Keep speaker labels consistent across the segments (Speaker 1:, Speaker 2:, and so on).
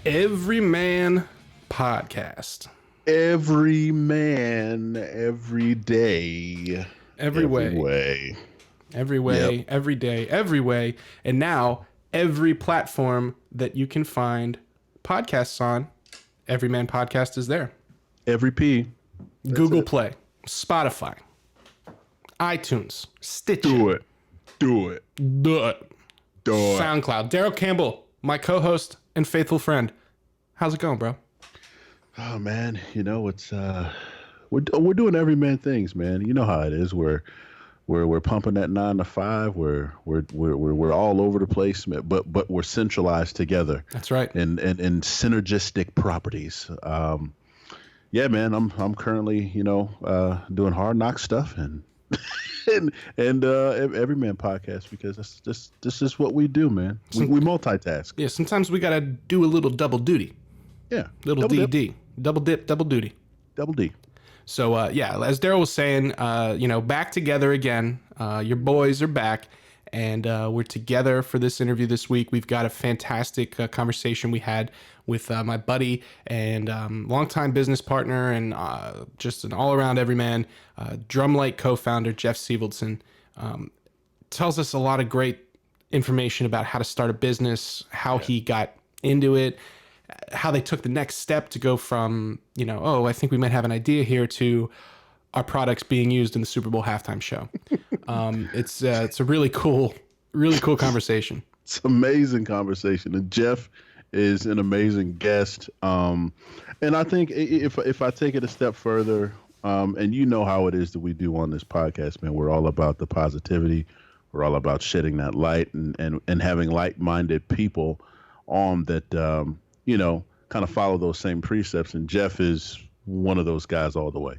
Speaker 1: Everyman Podcast.
Speaker 2: Every man, every day.
Speaker 1: Every way. Every way,
Speaker 2: Yep.
Speaker 1: every day, every way. And now, every platform that you can find podcasts on, Everyman Podcast is there.
Speaker 2: Every P.
Speaker 1: Google Play, Spotify, iTunes, Stitcher.
Speaker 2: Do it. Do it.
Speaker 1: SoundCloud. Daryl Campbell, my co-host and faithful friend. How's it going, bro?
Speaker 2: Oh man, you know it's we're doing everyman things, man. You know how it is. We're pumping that 9 to 5. We're all over the place, but we're centralized together.
Speaker 1: That's right.
Speaker 2: And synergistic properties. Yeah, man. I'm currently doing hard knock stuff and Everyman Podcast because this is what we do, man. We multitask.
Speaker 1: Yeah, sometimes we gotta do a little double duty.
Speaker 2: Yeah,
Speaker 1: little
Speaker 2: double
Speaker 1: DD,
Speaker 2: dip.
Speaker 1: double dip, double duty.
Speaker 2: Double D.
Speaker 1: So yeah, as Daryl was saying, back together again. Your boys are back, and we're together for this interview this week. We've got a fantastic conversation we had with my buddy and longtime business partner and just an all-around everyman, Drumlite co-founder Jeff Sevaldson. Tells us a lot of great information about how to start a business, how he got into it, how they took the next step to go from, I think we might have an idea here to our products being used in the Super Bowl halftime show. It's a really cool conversation.
Speaker 2: It's an amazing conversation. And Jeff is an amazing guest. And I think if I take it a step further, and you know how it is that we do on this podcast, man, we're all about the positivity. We're all about shedding that light and having like-minded people on that, kind of follow those same precepts. And Jeff is one of those guys all the way.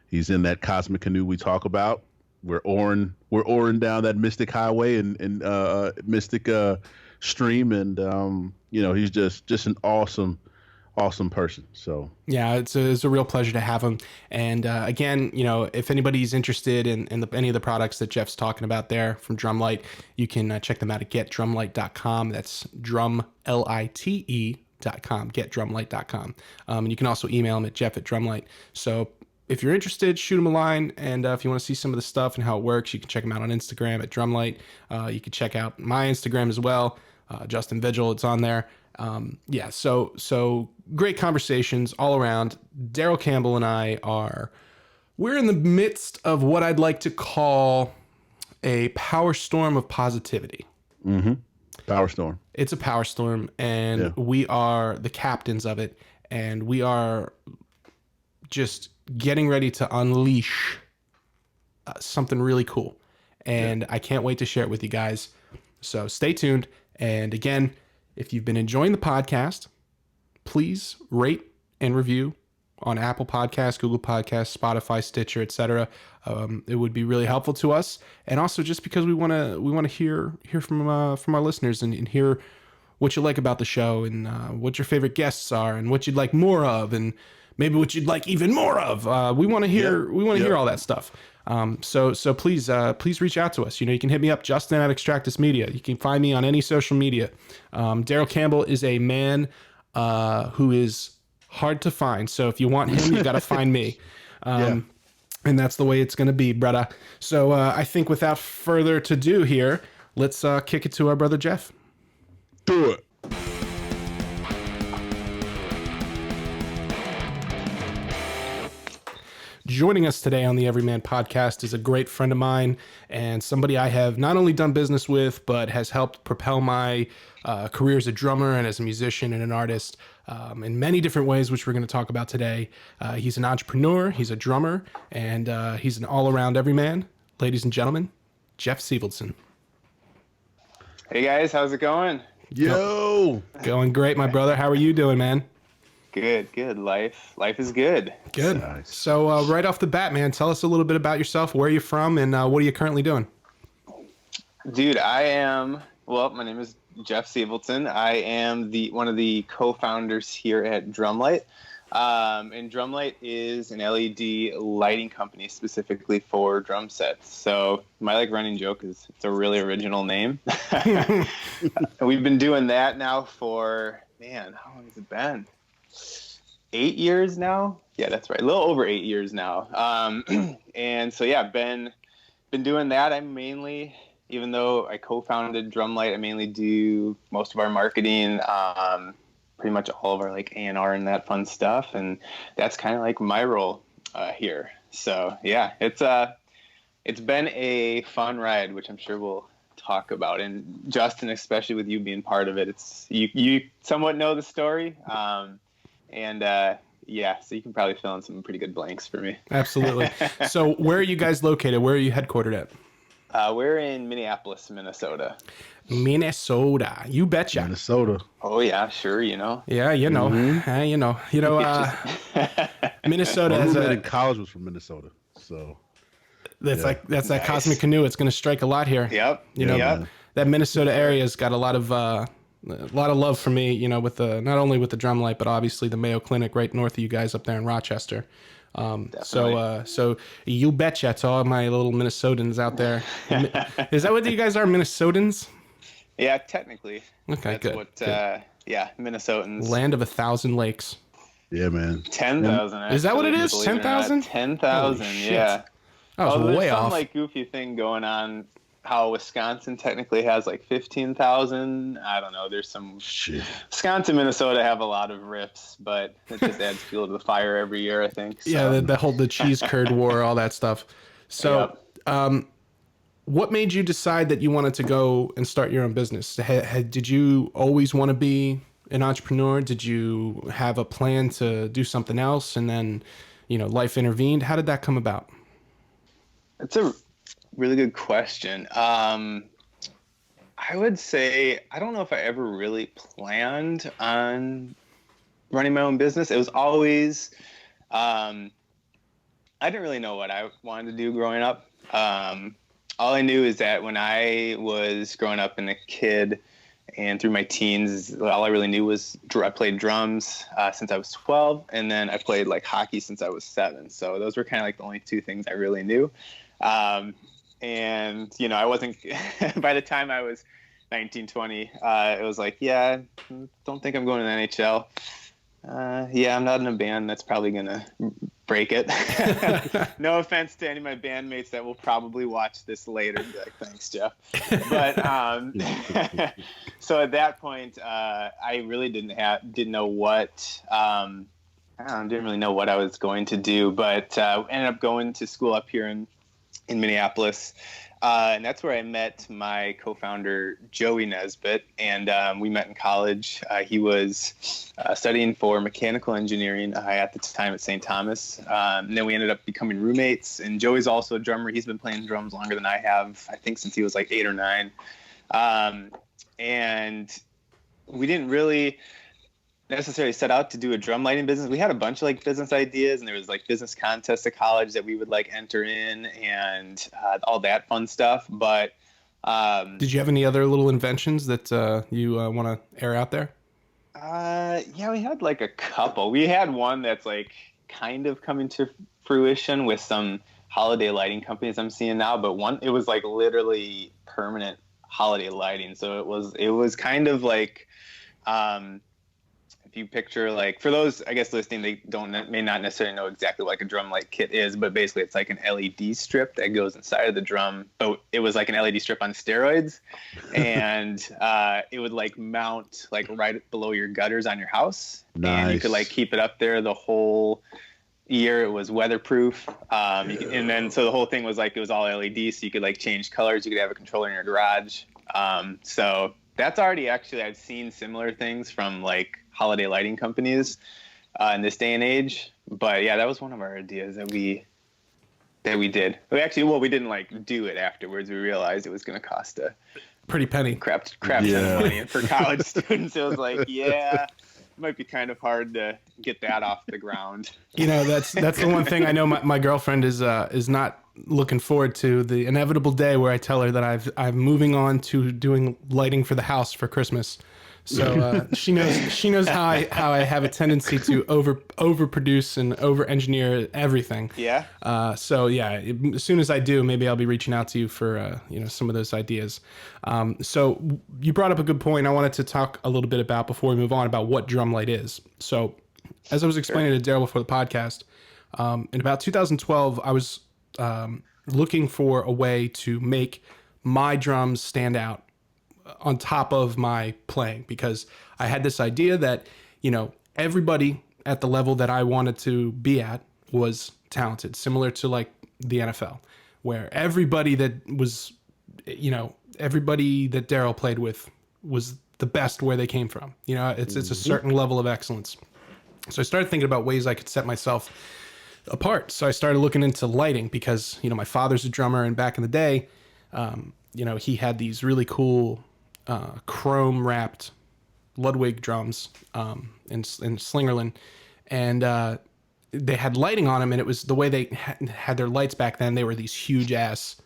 Speaker 2: He's in that cosmic canoe we talk about. We're oaring down that mystic highway and mystic stream. And, he's just an awesome person. So
Speaker 1: yeah, it's a real pleasure to have him. And again, if anybody's interested in any of the products that Jeff's talking about there from Drumlite, you can check them out at getdrumlite.com. That's drumlite.com, getdrumlite.com. And you can also email him at jeff@drumlite. So if you're interested, shoot him a line. And if you want to see some of the stuff and how it works, you can check him out on Instagram at Drumlite. You can check out my Instagram as well, Justin Vigil. It's on there. So great conversations all around. Daryl Campbell and we're in the midst of what I'd like to call a power storm of positivity.
Speaker 2: Mm-hmm. Power storm.
Speaker 1: It's a power storm, and we are the captains of it, and we are just getting ready to unleash something really cool. And I can't wait to share it with you guys. So stay tuned. And again, if you've been enjoying the podcast, please rate and review on Apple Podcasts, Google Podcasts, Spotify, Stitcher, etc. It would be really helpful to us, and also just because we want to hear from our listeners and hear what you like about the show and what your favorite guests are and what you'd like more of and maybe what you'd like even more of. We want to hear hear all that stuff. So please reach out to us. You can hit me up, Justin at Extractus Media. You can find me on any social media. Daryl Campbell is a man who is hard to find. So if you want him, you got to find me. And that's the way it's going to be, brother. So I think without further to do here, let's kick it to our brother Jeff.
Speaker 2: Do it.
Speaker 1: Joining us today on the Everyman Podcast is a great friend of mine and somebody I have not only done business with, but has helped propel my career as a drummer and as a musician and an artist in many different ways, which we're going to talk about today. He's an entrepreneur, he's a drummer, and he's an all-around everyman. Ladies and gentlemen, Jeff Sevaldson.
Speaker 3: Hey guys, how's it going?
Speaker 2: Yo!
Speaker 1: Going great, my brother. How are you doing, man?
Speaker 3: Good. Life is good.
Speaker 1: Good.
Speaker 2: Nice.
Speaker 1: So right off the bat, man, tell us a little bit about yourself. Where are you from, and what are you currently doing?
Speaker 3: Dude, my name is Jeff Sevaldson. I am one of the co-founders here at Drumlite. And Drumlite is an LED lighting company specifically for drum sets. So my running joke is it's a really original name. We've been doing that now for man, how long has it been? 8 years now. Yeah, that's right. A little over 8 years now. And so yeah, been doing that. I mainly, even though I co-founded Drumlite, I mainly do most of our marketing, pretty much all of our like A&R and that fun stuff, and that's kind of like my role here. So yeah, it's been a fun ride, which I'm sure we'll talk about. And Justin, especially with you being part of it, it's you somewhat know the story, yeah, so you can probably fill in some pretty good blanks for me.
Speaker 1: Absolutely. So where are you guys located? Where are you headquartered at?
Speaker 3: We're in Minneapolis, Minnesota.
Speaker 1: Minnesota. You betcha.
Speaker 2: Minnesota.
Speaker 3: Oh yeah, sure. You know.
Speaker 1: Yeah, you know. Minnesota
Speaker 2: My
Speaker 1: has
Speaker 2: roommate in college was from Minnesota, so
Speaker 1: that's that
Speaker 3: Nice.
Speaker 1: cosmic canoe. It's going to strike a lot here.
Speaker 3: Yep.
Speaker 1: You know,
Speaker 3: Yep.
Speaker 1: that Minnesota area's got a lot of love for me. You know, with the not only with the Drumlite, but obviously the Mayo Clinic right north of you guys up there in Rochester. So you betcha to all my little Minnesotans out there. Is that what you guys are, Minnesotans?
Speaker 3: Yeah, technically.
Speaker 1: Okay,
Speaker 3: That's
Speaker 1: good.
Speaker 3: what. Yeah, Minnesotans.
Speaker 1: Land of 1,000 lakes.
Speaker 2: yeah, man.
Speaker 3: 10,000.
Speaker 1: Is that what it is?
Speaker 3: 10,000. 10,000.
Speaker 1: Holy shit.
Speaker 3: Yeah.
Speaker 1: I was
Speaker 3: There's
Speaker 1: way
Speaker 3: some
Speaker 1: off.
Speaker 3: like goofy thing going on. How Wisconsin technically has like 15,000. I don't know. There's some.
Speaker 2: Shit.
Speaker 3: Wisconsin, Minnesota have a lot of riffs, but it just adds fuel to the fire every year, I think. So.
Speaker 1: Yeah, the cheese curd war, all that stuff. So, what made you decide that you wanted to go and start your own business? Did you always want to be an entrepreneur? Did you have a plan to do something else, and then, life intervened? How did that come about?
Speaker 3: It's a really good question. I would say I don't know if I ever really planned on running my own business. It was always I didn't really know what I wanted to do growing up. All I knew is that when I was growing up and a kid and through my teens, all I really knew was I played drums since I was 12, and then I played like hockey since I was 7. So those were kind of like the only two things I really knew. And, I wasn't, by the time I was 19, 20, it was like, yeah, don't think I'm going to the NHL. Yeah, I'm not in a band. That's probably going to break it. No offense to any of my bandmates that will probably watch this later and be like, thanks, Jeff. But, so at that point, I really didn't know what, didn't really know what I was going to do, but, ended up going to school up here in Minneapolis. And that's where I met my co-founder, Joey Nesbitt, and we met in college. He was studying for mechanical engineering at the time at St. Thomas. And then we ended up becoming roommates. And Joey's also a drummer. He's been playing drums longer than I have, I think since he was like 8 or 9. And we didn't really necessarily set out to do a drum lighting business. We had a bunch of like business ideas, and there was like business contests at college that we would like enter in and all that fun stuff. But
Speaker 1: did you have any other little inventions that you want to air out there?
Speaker 3: Yeah, we had like a couple. We had one that's like kind of coming to fruition with some holiday lighting companies I'm seeing now, but it was like literally permanent holiday lighting. So it was kind of like if you picture, like, for those, I guess, listening, they may not necessarily know exactly what like a drum light kit is, but basically it's like an LED strip that goes inside of the drum. But it was like an LED strip on steroids, and it would like mount like right below your gutters on your house.
Speaker 2: Nice.
Speaker 3: And you could like keep it up there the whole year. It was weatherproof. And then so the whole thing was like, it was all LED, so you could like change colors. You could have a controller in your garage. So that's already, actually, I've seen similar things from like holiday lighting companies in this day and age. But yeah, that was one of our ideas that we did. We didn't like do it afterwards. We realized it was going to cost a
Speaker 1: pretty penny
Speaker 3: crap ton of money. And for college students, it was like, yeah, it might be kind of hard to get that off the ground.
Speaker 1: That's the one thing I know my girlfriend is not looking forward to, the inevitable day where I tell her that I'm moving on to doing lighting for the house for Christmas. So she knows how I have a tendency to overproduce and over engineer everything.
Speaker 3: Yeah.
Speaker 1: So yeah, as soon as I do, maybe I'll be reaching out to you for some of those ideas. So you brought up a good point. I wanted to talk a little bit about before we move on about what Drumlite is. So as I was explaining to Daryl before the podcast, in about 2012, I was looking for a way to make my drums stand out on top of my playing, because I had this idea that, everybody at the level that I wanted to be at was talented, similar to like the NFL, where everybody that was, everybody that Daryl played with was the best where they came from. It's a certain level of excellence. So I started thinking about ways I could set myself apart. So I started looking into lighting because, my father's a drummer, and back in the day, he had these really cool chrome wrapped Ludwig drums in Slingerland, and they had lighting on them, and it was the way they had their lights back then. They were these huge ass,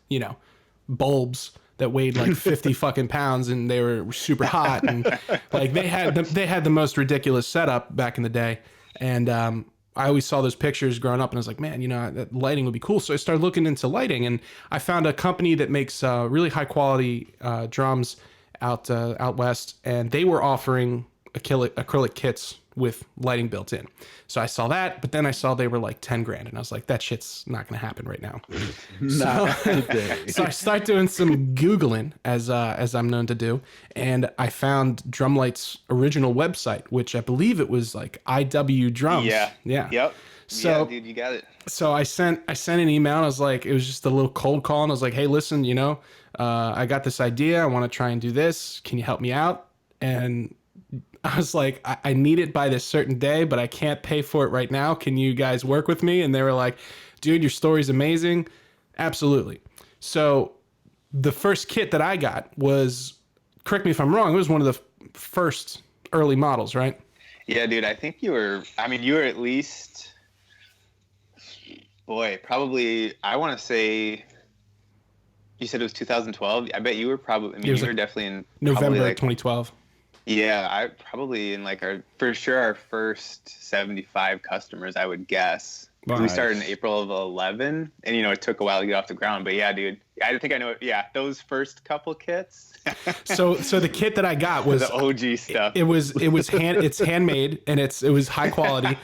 Speaker 1: bulbs that weighed like 50 fucking pounds, and they were super hot, and like they had the most ridiculous setup back in the day. And I always saw those pictures growing up, and I was like, man, that lighting would be cool. So I started looking into lighting, and I found a company that makes really high quality drums out west, and they were offering acrylic kits with lighting built in. So I saw that, but then I saw they were like 10 grand, and I was like, that shit's not going to happen right now. So I start doing some Googling, as I'm known to do, and I found Drumlite's original website, which I believe it was like IW Drums.
Speaker 3: Yeah. Yep.
Speaker 1: So,
Speaker 3: yeah, dude, you got it.
Speaker 1: So I sent an email, and I was like, it was just a little cold call, and I was like, hey, listen, I got this idea. I want to try and do this. Can you help me out? And I was like, I need it by this certain day, but I can't pay for it right now. Can you guys work with me? And they were like, dude, your story's amazing. Absolutely. So the first kit that I got was, correct me if I'm wrong, it was one of the first early models, right?
Speaker 3: Yeah, dude, I think you were at least, probably, I want to say, you said it was 2012. I bet you were probably, you were definitely in
Speaker 1: November 2012.
Speaker 3: Yeah, I probably in like our first 75 customers, I would guess. Nice. We started in April of 11, and it took a while to get off the ground. But yeah, dude, I think I know. Yeah, those first couple kits.
Speaker 1: So the kit that I got was
Speaker 3: the OG stuff.
Speaker 1: It's handmade, and it was high quality.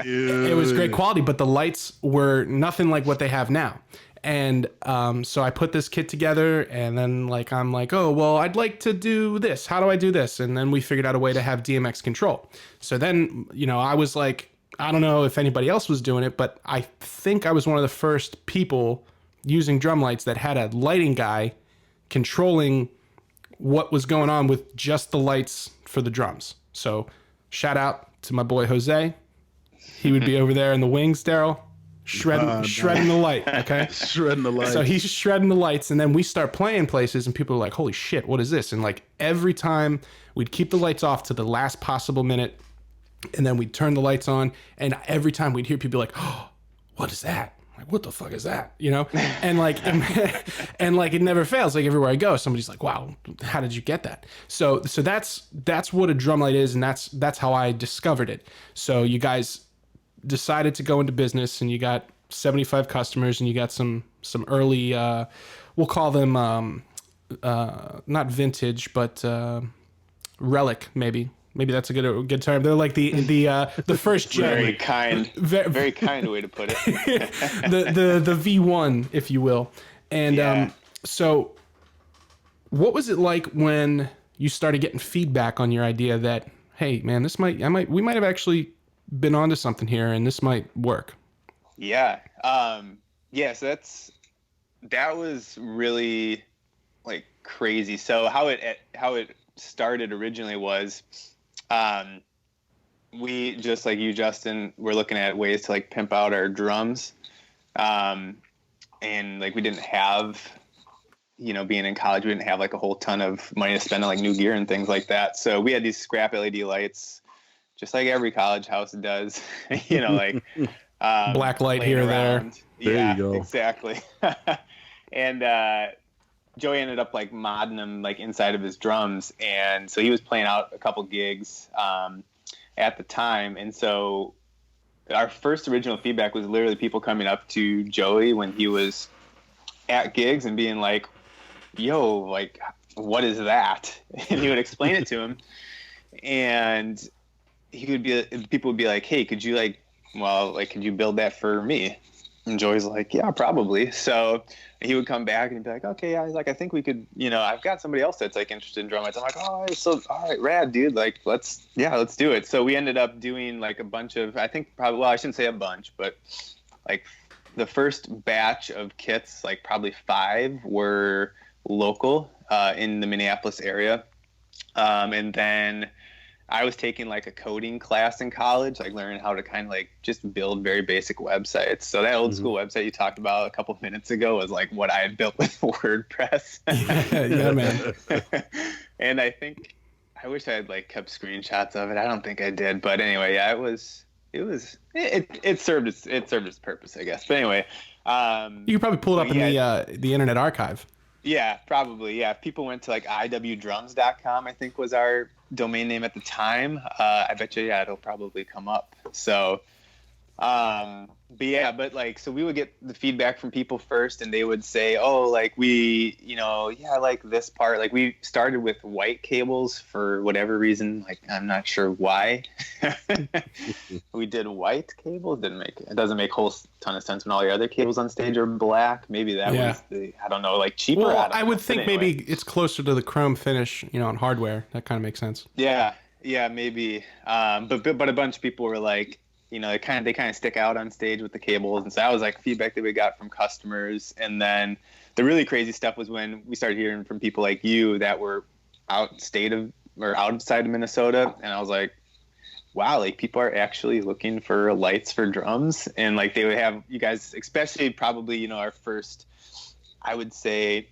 Speaker 1: It was great quality, but the lights were nothing like what they have now. And so I put this kit together, and then I'm like, oh, well, I'd like to do this. How do I do this? And then we figured out a way to have DMX control. So then, I was like, I don't know if anybody else was doing it, but I think I was one of the first people using Drumlites that had a lighting guy controlling what was going on with just the lights for the drums. So shout out to my boy Jose. He would be over there in the wings, Daryl. Shredding the light, okay?
Speaker 2: Shredding the lights.
Speaker 1: So he's shredding the lights, and then we start playing places, and people are like, holy shit, what is this? And every time we'd keep the lights off to the last possible minute, and then we'd turn the lights on, and every time we'd hear people like, oh, what is that? Like, what the fuck is that? And and it never fails. Like everywhere I go, somebody's like, wow, how did you get that? So that's what a Drumlite is, and that's how I discovered it. So you guys decided to go into business, and you got 75 customers, and you got some early, we'll call them not vintage, but relic, maybe that's a good term. They're like the first gen.
Speaker 3: Very kind way to put it.
Speaker 1: the V1, if you will. And so what was it like when you started getting feedback on your idea that, hey man, we might have actually been onto something here, and this might work?
Speaker 3: Yeah. So that was really crazy. So how it started originally was, we, just like you, Justin, were looking at ways to pimp out our drums. And we didn't have, being in college, we didn't have a whole ton of money to spend on new gear and things like that. So we had these scrap LED lights, just like every college house does,
Speaker 1: black light here or there.
Speaker 3: Yeah,
Speaker 2: you go.
Speaker 3: Exactly. And Joey ended up like modding him like inside of his drums, and so he was playing out a couple gigs at the time, and so our first original feedback was literally people coming up to Joey when he was at gigs and being like, yo, like, what is that? And he would explain it to him, and people would be like, hey, could you could you build that for me? And Joey's like, yeah, probably. So he would come back and he'd be like, okay, yeah, I think we could, I've got somebody else that's like interested in drum. I'm like, all right, rad, dude. Like, let's do it. So we ended up doing like a bunch of, I shouldn't say a bunch, but like the first batch of kits, like probably 5 were local in the Minneapolis area. And then I was taking like a coding class in college, like learning how to kind of like just build very basic websites. So that old school website you talked about a couple of minutes ago was like what I had built with WordPress.
Speaker 1: Yeah, man.
Speaker 3: And I wish I had like kept screenshots of it. I don't think I did, but anyway, yeah, it served its purpose, I guess. But anyway,
Speaker 1: you could probably pull it up in the Internet Archive.
Speaker 3: Yeah, probably. Yeah. If people went to like iwdrums.com, I think was our domain name at the time. I bet you, it'll probably come up. So, so we would get the feedback from people first, and they would say, oh, like I like this part. Like we started with white cables for whatever reason. Like, I'm not sure why we did white cables. It doesn't make a whole ton of sense when all your other cables on stage are black. Maybe that was I don't know, like cheaper.
Speaker 1: Well, I would think maybe it's closer to the chrome finish, on hardware. That kind of makes sense.
Speaker 3: Yeah, maybe. But a bunch of people were like, they kind of stick out on stage with the cables. And so that was like feedback that we got from customers. And then the really crazy stuff was when we started hearing from people like you that were outside of Minnesota. And I was like, wow, like people are actually looking for lights for drums. And like they would have you guys, especially probably, our first, I would say,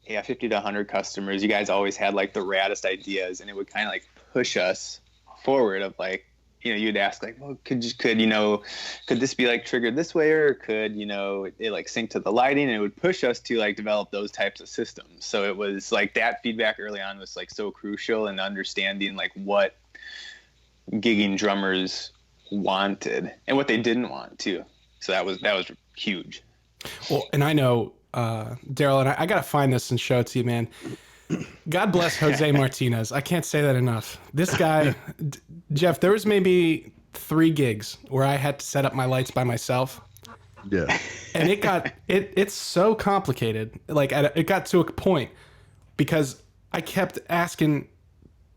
Speaker 3: 50 to 100 customers. You guys always had like the raddest ideas, and it would kind of like push us forward of like, you'd ask like, well, could this be like triggered this way, or could, it like sync to the lighting, and it would push us to like develop those types of systems. So it was like that feedback early on was like so crucial in understanding like what gigging drummers wanted and what they didn't want too. So that was huge.
Speaker 1: Well, and I know, Daryl, and I got to find this and show it to you, man. God bless Jose Martinez. I can't say that enough. This guy, Jeff, there was maybe 3 gigs where I had to set up my lights by myself.
Speaker 2: Yeah.
Speaker 1: And it's so complicated. Like it got to a point because I kept asking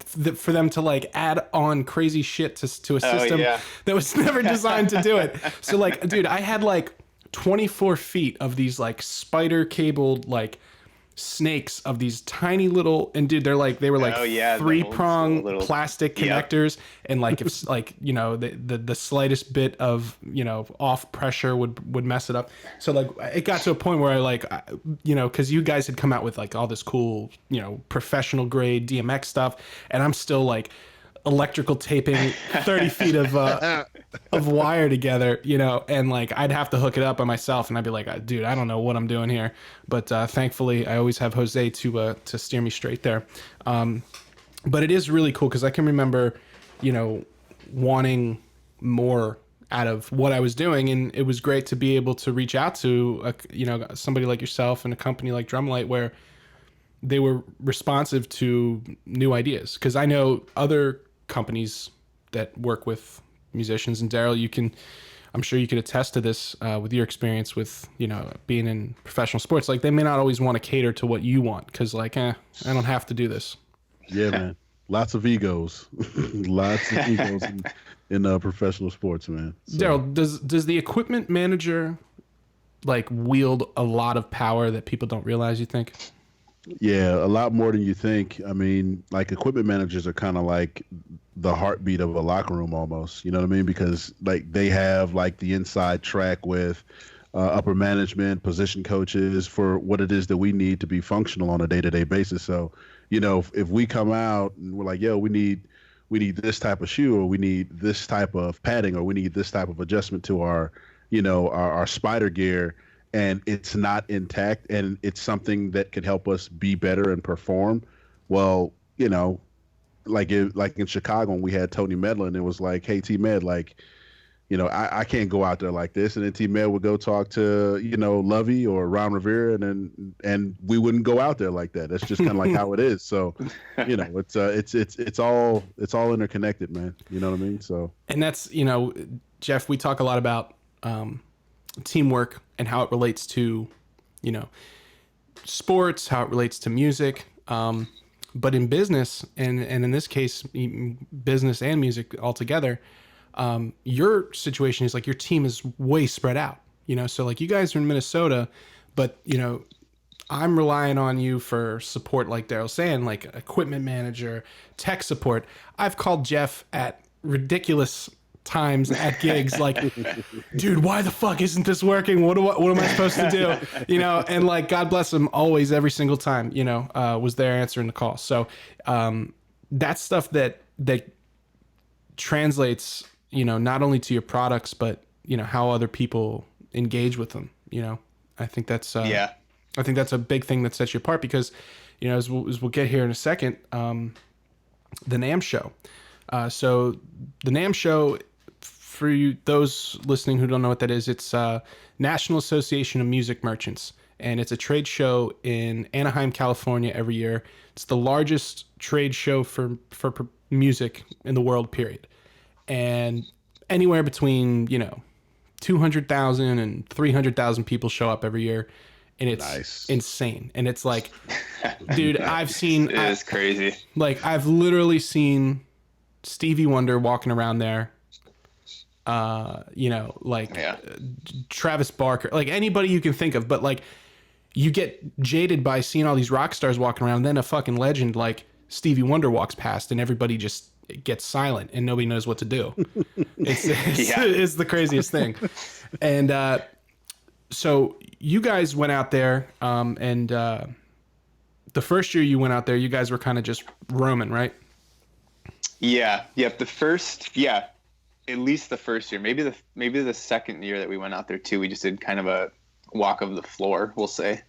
Speaker 1: for them to like add on crazy shit to a system that was never designed to do it. So like, dude, I had like 24 feet of these like spider cabled like snakes of these tiny little, and dude, they were like 3-prong plastic connectors, and like if like the slightest bit of off pressure would mess it up. So like it got to a point where I like because you guys had come out with like all this cool professional grade DMX stuff, and I'm still like electrical taping 30 feet of wire together, and like I'd have to hook it up by myself, and I'd be like, dude, I don't know what I'm doing here. But thankfully I always have Jose to steer me straight there. But it is really cool because I can remember wanting more out of what I was doing, and it was great to be able to reach out to somebody like yourself and a company like Drumlite where they were responsive to new ideas. Because I know other companies that work with musicians, and Daryl, I'm sure you could attest to this with your experience with being in professional sports. Like they may not always want to cater to what you want because like I don't have to do this.
Speaker 2: Yeah, man. Lots of egos. Lots of egos in professional sports, man. So.
Speaker 1: Daryl, does the equipment manager like wield a lot of power that people don't realize, you think?
Speaker 2: Yeah, a lot more than you think. I mean, like equipment managers are kind of like the heartbeat of a locker room almost, you know what I mean? Because like they have like the inside track with upper management, position coaches for what it is that we need to be functional on a day-to-day basis. So, if we come out and we're like, yo, we need this type of shoe, or we need this type of padding, or we need this type of adjustment to our, our spider gear, and it's not intact, and it's something that could help us be better and perform, well, like in Chicago when we had Tony Medlin, it was like, hey, T-Med, like, I can't go out there like this. And then T-Med would go talk to, Lovey or Ron Rivera, and we wouldn't go out there like that. That's just kind of like how it is. So, it's all interconnected, man. You know what I mean? So,
Speaker 1: and that's, Jeff, we talk a lot about teamwork and how it relates to, sports, how it relates to music. But in business, and in this case, business and music altogether, your situation is like your team is way spread out, so like you guys are in Minnesota, but I'm relying on you for support, like Daryl's saying, like equipment manager, tech support. I've called Jeff at ridiculous times at gigs, like, dude, why the fuck isn't this working? What am I supposed to do? And like, God bless him, always, every single time, was there answering the call. So that's stuff that translates, not only to your products, but how other people engage with them. I think that's I think that's a big thing that sets you apart, because as we'll get here in a second, the NAMM show. So the NAMM show, for you, those listening who don't know what that is, it's National Association of Music Merchants, and it's a trade show in Anaheim, California every year. It's the largest trade show for music in the world, period. And anywhere between 200,000 and 300,000 people show up every year, and it's insane. And it's like, dude, it
Speaker 3: is crazy.
Speaker 1: Like, I've literally seen Stevie Wonder walking around there, Travis Barker, like anybody you can think of. But like, you get jaded by seeing all these rock stars walking around, and then a fucking legend like Stevie Wonder walks past, and everybody just gets silent and nobody knows what to do. It's the craziest thing. And so you guys went out there, and the first year you went out there, you guys were kind of just roaming, right?
Speaker 3: Yeah. Yep. At least the first year, maybe the second year that we went out there too. We just did kind of a walk of the floor, we'll say.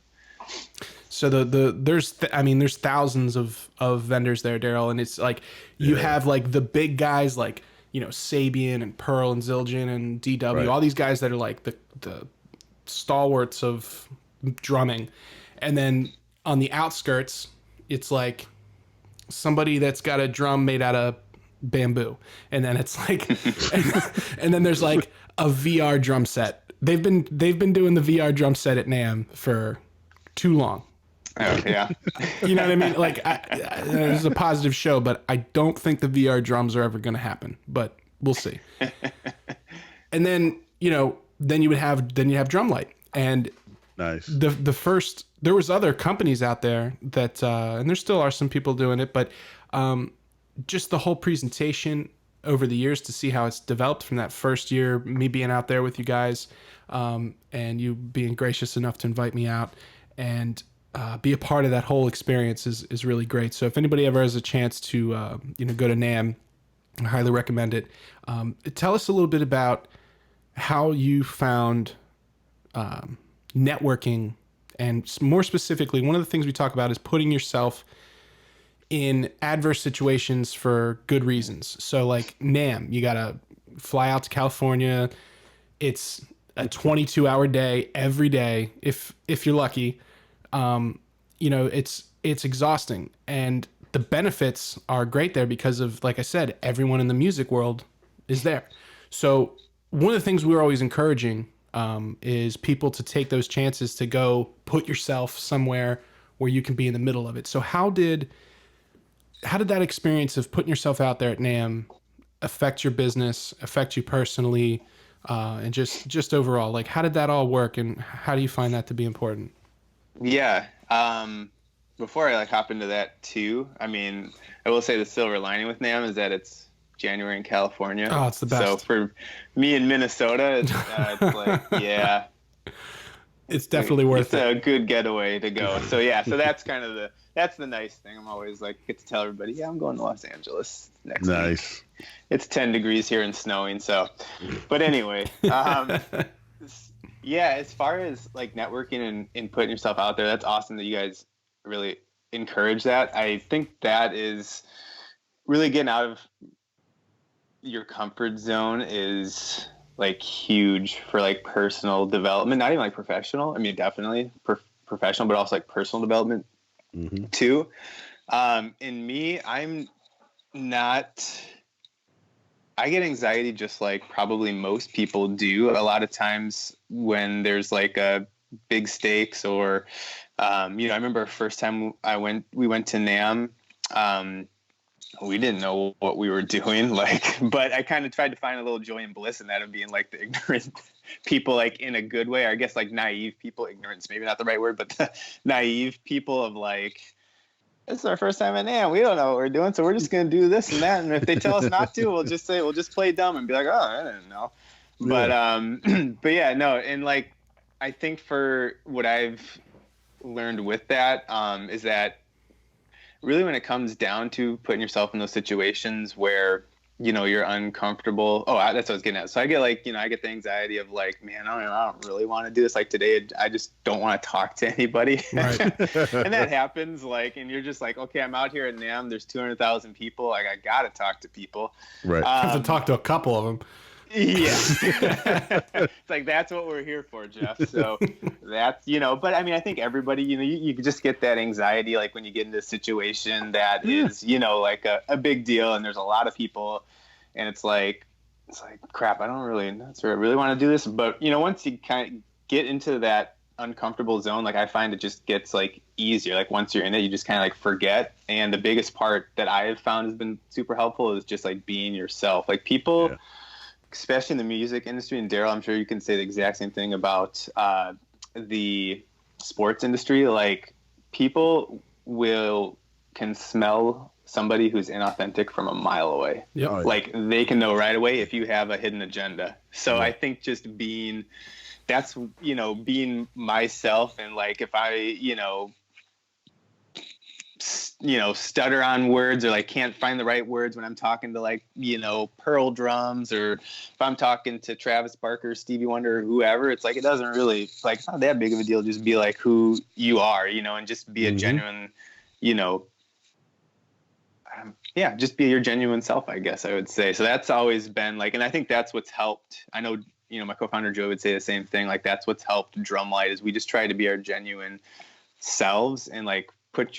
Speaker 1: So there's thousands of vendors there, Daryl, and it's like you have like the big guys like Sabian and Pearl and Zildjian and DW, right. All these guys that are like the stalwarts of drumming, and then on the outskirts, it's like somebody that's got a drum made out of bamboo, and then it's like and then there's like a VR drum set. They've been doing the VR drum set at NAMM for too long.
Speaker 3: Oh, yeah.
Speaker 1: You know what I mean? Like, this is a positive show, but I don't think the VR drums are ever going to happen, but we'll see. And then then you have Drumlite, and
Speaker 2: nice.
Speaker 1: There was other companies out there that and there still are some people doing it, but just the whole presentation over the years, to see how it's developed from that first year, me being out there with you guys, and you being gracious enough to invite me out and be a part of that whole experience is really great. So if anybody ever has a chance to go to NAMM, I highly recommend it. Tell us a little bit about how you found networking, and more specifically, one of the things we talk about is putting yourself in adverse situations for good reasons. So like NAMM, you gotta fly out to California. It's a 22-hour day every day if you're lucky. It's exhausting, and the benefits are great there because of, like I said, everyone in the music world is there. So one of the things we're always encouraging is people to take those chances to go put yourself somewhere where you can be in the middle of it. So how did that experience of putting yourself out there at NAMM affect your business, affect you personally, and just overall? Like, how did that all work, and how do you find that to be important?
Speaker 3: Yeah. Before I hop into that too, I will say the silver lining with NAMM is that it's January in California.
Speaker 1: Oh, it's the best.
Speaker 3: So for me in Minnesota, it's like, yeah.
Speaker 1: It's definitely worth it.
Speaker 3: It's a good getaway to go. So yeah, so that's kind of that's the nice thing. I'm always like, get to tell everybody, yeah, I'm going to Los Angeles next week. It's 10 degrees here and snowing. So, but anyway, Yeah, as far as like networking and putting yourself out there, that's awesome that you guys really encourage that. I think that is really getting out of your comfort zone is like huge for like personal development, not even like professional. I mean, definitely professional, but also like personal development too. In me, I get anxiety just like probably most people do. A lot of times when there's like a big stakes or, I remember first time we went to NAMM, we didn't know what we were doing, but I kind of tried to find a little joy and bliss in that of being like the ignorant people, like in a good way, or I guess like naive people. Ignorance, maybe not the right word, but the naive people of like, this is our first time at NAMM. We don't know what we're doing, so we're just going to do this and that. And if they tell us not to, we'll just play dumb and be like, oh, I didn't know. Yeah. But yeah, no. And like, I think for what I've learned with that, is that really when it comes down to putting yourself in those situations where, you're uncomfortable. Oh, that's what I was getting at. So I get like, I get the anxiety of like, man, I don't really want to do this. Like today, I just don't want to talk to anybody. Right. And that happens like, and you're just like, okay, I'm out here at NAMM. There's 200,000 people. Like I got to talk to people.
Speaker 2: Right.
Speaker 1: I have to talk to a couple of them.
Speaker 3: Yeah. It's like, that's what we're here for, Jeff. So that's, but I mean, I think everybody, you just get that anxiety, like when you get into a situation that is, like a big deal and there's a lot of people and it's like, crap, I don't really want to do this. But, once you kind of get into that uncomfortable zone, like I find it just gets like easier. Like once you're in it, you just kind of like forget. And the biggest part that I have found has been super helpful is just like being yourself. Like people, especially in the music industry, and Daryl, I'm sure you can say the exact same thing about the sports industry. Like people can smell somebody who's inauthentic from a mile away.
Speaker 1: Yep.
Speaker 3: Like they can know right away if you have a hidden agenda. So I think just being myself, and like if I, stutter on words or like can't find the right words when I'm talking to like, Pearl drums, or if I'm talking to Travis Barker, Stevie Wonder, or whoever, it's like, it doesn't really, like, it's not that big of a deal. Just be like who you are, and just be a genuine, just be your genuine self, I guess I would say. So that's always been like, and I think that's what's helped. I know, my co-founder Joe would say the same thing. Like that's what's helped Drumlite, is we just try to be our genuine selves and like put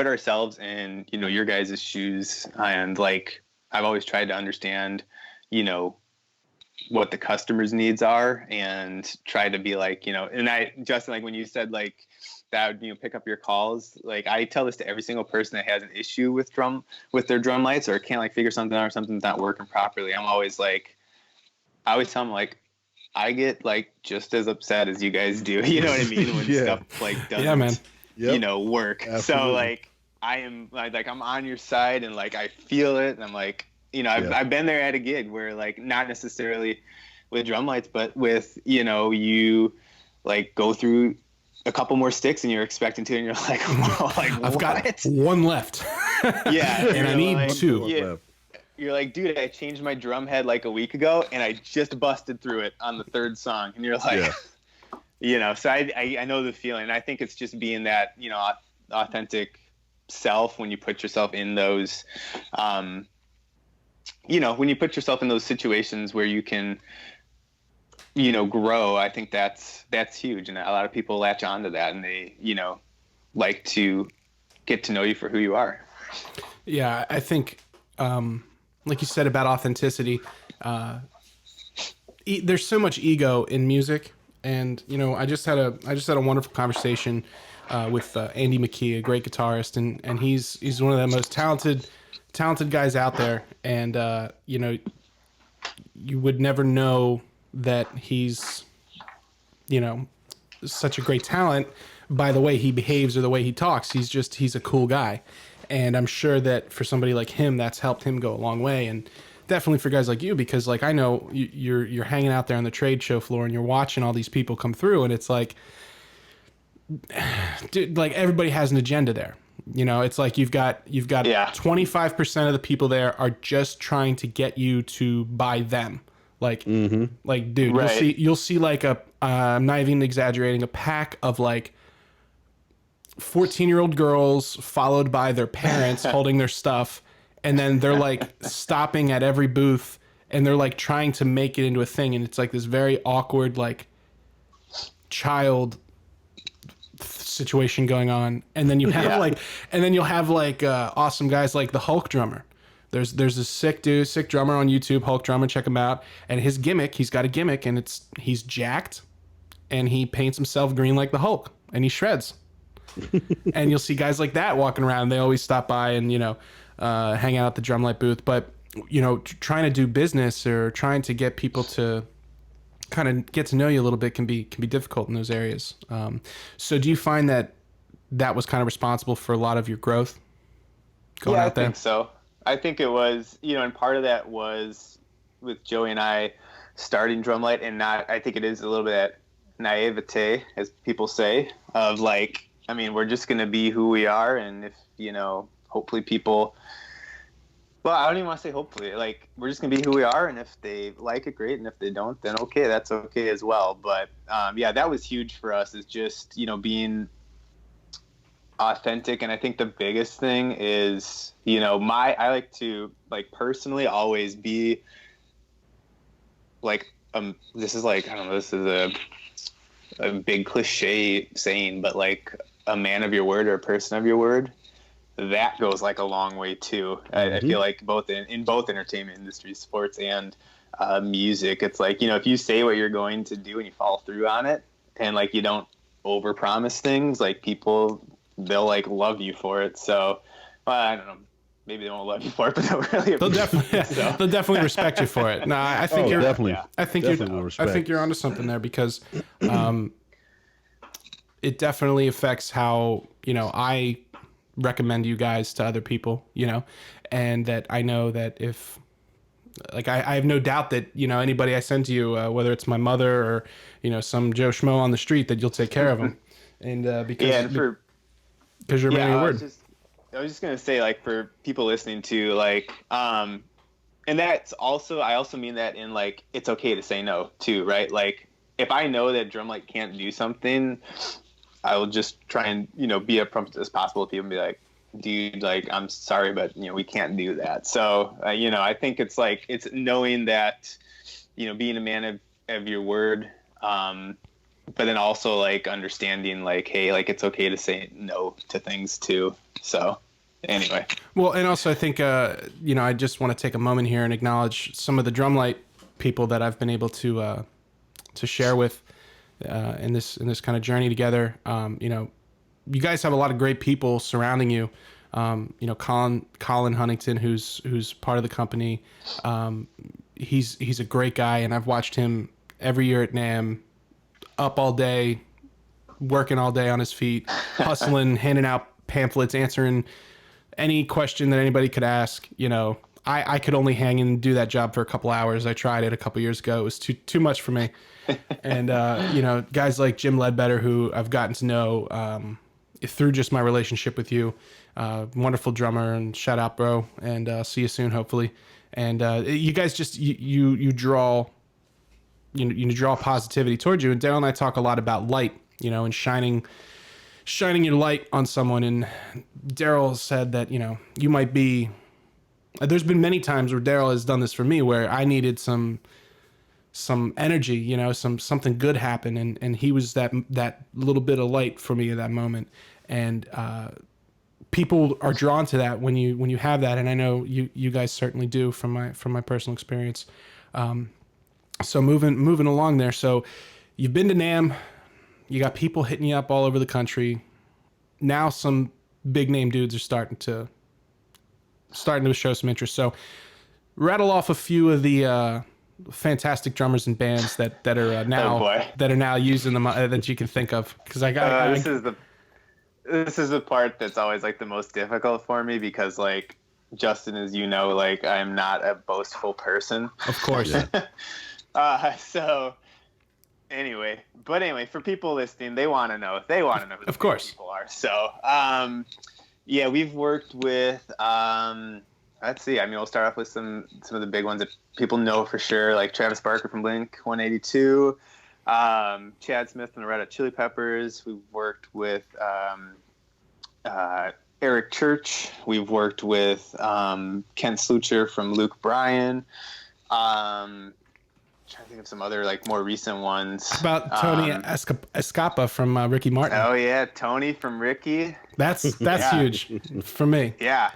Speaker 3: ourselves in, your guys' shoes. And like, I've always tried to understand, what the customer's needs are, and try to be like, and Justin, like when you said like that, pick up your calls, like I tell this to every single person that has an issue with their drum lights, or can't like figure something out, or something's not working properly. I always tell them like, I get like just as upset as you guys do, you know what I mean? When stuff like doesn't, work. Absolutely. So like, I am like, I'm on your side, and like, I feel it. And I'm like, I've been there at a gig where like, not necessarily with drum lights, but with, you like go through a couple more sticks and you're expecting to, and you're like, well, like
Speaker 1: I've got one left.
Speaker 3: Yeah.
Speaker 1: And I need like, two.
Speaker 3: Yeah. You're like, dude, I changed my drum head like a week ago and I just busted through it on the third song. And you're like, so I know the feeling. I think it's just being that, authentic self when you put yourself in those, when you put yourself in those situations where you can, grow. I think that's huge. And a lot of people latch onto that, and they, like to get to know you for who you are.
Speaker 1: Yeah, I think, like you said about authenticity, there's so much ego in music, and I just had a wonderful conversation with Andy McKee, a great guitarist, and he's one of the most talented guys out there, and you would never know that he's such a great talent by the way he behaves or the way he talks. He's a cool guy. And I'm sure that for somebody like him, that's helped him go a long way. And definitely for guys like you, because like I know you're hanging out there on the trade show floor and you're watching all these people come through, and it's like, dude, like everybody has an agenda there. It's like you've got 25% of the people there are just trying to get you to buy them. Like, like, dude,
Speaker 3: Right.
Speaker 1: you'll see like I'm not even exaggerating, a pack of like 14-year-old girls followed by their parents holding their stuff. And then they're like stopping at every booth and they're like trying to make it into a thing. And it's like this very awkward, like child situation going on. And then you have you'll have like awesome guys like the Hulk drummer. There's a sick drummer on YouTube, Hulk drummer, check him out. And he's got a gimmick, and he's jacked and he paints himself green like the Hulk and he shreds. And you'll see guys like that walking around. They always stop by and, hang out at the Drumlite booth. But, trying to do business or trying to get people to kind of get to know you a little bit can be difficult in those areas. So do you find that was kind of responsible for a lot of your growth going out there?
Speaker 3: I think so. I think it was, and part of that was with Joey and I starting Drumlite, and I think it is a little bit that naivete, as people say, of like, I mean, we're just going to be who we are. And if, hopefully people, well, I don't even want to say hopefully, like, we're just going to be who we are. And if they like it, great. And if they don't, then okay, that's okay as well. But that was huge for us, is just, being authentic. And I think the biggest thing is, I like to, like, personally always be like, this is like, I don't know, this is a big cliche saying, but like a man of your word or a person of your word, that goes like a long way too. I feel like both in both entertainment industries, sports and music, it's like, if you say what you're going to do and you follow through on it, and like you don't overpromise things, like people, they'll like love you for it. So I don't know, maybe they won't love you for it, but they'll really
Speaker 1: they'll definitely respect you for it. No, I think I think you're onto something there, because it definitely affects how, I recommend you guys to other people, and that I know that if, like, I have no doubt that, anybody I send to you, whether it's my mother or, some Joe Schmo on the street, that you'll take care of them. And because you're man of your word.
Speaker 3: I was just going to say, like, for people listening to, like, and that's also, I also mean that in, like, it's okay to say no too, right? Like, if I know that Drumlite can't do something, I will just try and, be upfront as possible with people and be like, dude, like, I'm sorry, but, we can't do that. So, I think it's like, it's knowing that, being a man of your word, but then also like understanding like, hey, like, it's okay to say no to things too. So anyway. Well,
Speaker 1: and also I think, I just want to take a moment here and acknowledge some of the Drumlite people that I've been able to share with, in this kind of journey together. You guys have a lot of great people surrounding you. Colin Huntington, who's part of the company. He's a great guy, and I've watched him every year at NAMM, up all day, working all day on his feet, hustling, handing out pamphlets, answering any question that anybody could ask. I could only hang and do that job for a couple hours. I tried it a couple years ago. It was too much for me. And, guys like Jim Ledbetter, who I've gotten to know through just my relationship with you, wonderful drummer, and shout out, bro. And see you soon, hopefully. And you guys just, you draw, you draw positivity towards you. And Daryl and I talk a lot about light, and shining your light on someone. And Daryl said that, you might be, there's been many times where Daryl has done this for me, where I needed some energy, something good happen, and he was that little bit of light for me at that moment. And people are drawn to that when you have that, and I know you guys certainly do from my personal experience. So moving along there. So you've been to NAMM, you got people hitting you up all over the country. Now some big name dudes are starting to show some interest. So rattle off a few of the fantastic drummers and bands that are now using them, that you can think of, because
Speaker 3: this is the part that's always like the most difficult for me, because like Justin, as you know, like I'm not a boastful person,
Speaker 1: of course.
Speaker 3: So anyway, for people listening, they want to know who
Speaker 1: of course
Speaker 3: people are. So we've worked with let's see. I mean, we'll start off with some of the big ones that people know for sure, like Travis Barker from Blink 182, Chad Smith from the Red Hot Chili Peppers. We've worked with Eric Church. We've worked with Kent Slucher from Luke Bryan. Trying to think of some other like more recent ones.
Speaker 1: How about Tony Escapa from Ricky Martin?
Speaker 3: Oh yeah, Tony from Ricky.
Speaker 1: That's huge for me.
Speaker 3: Yeah.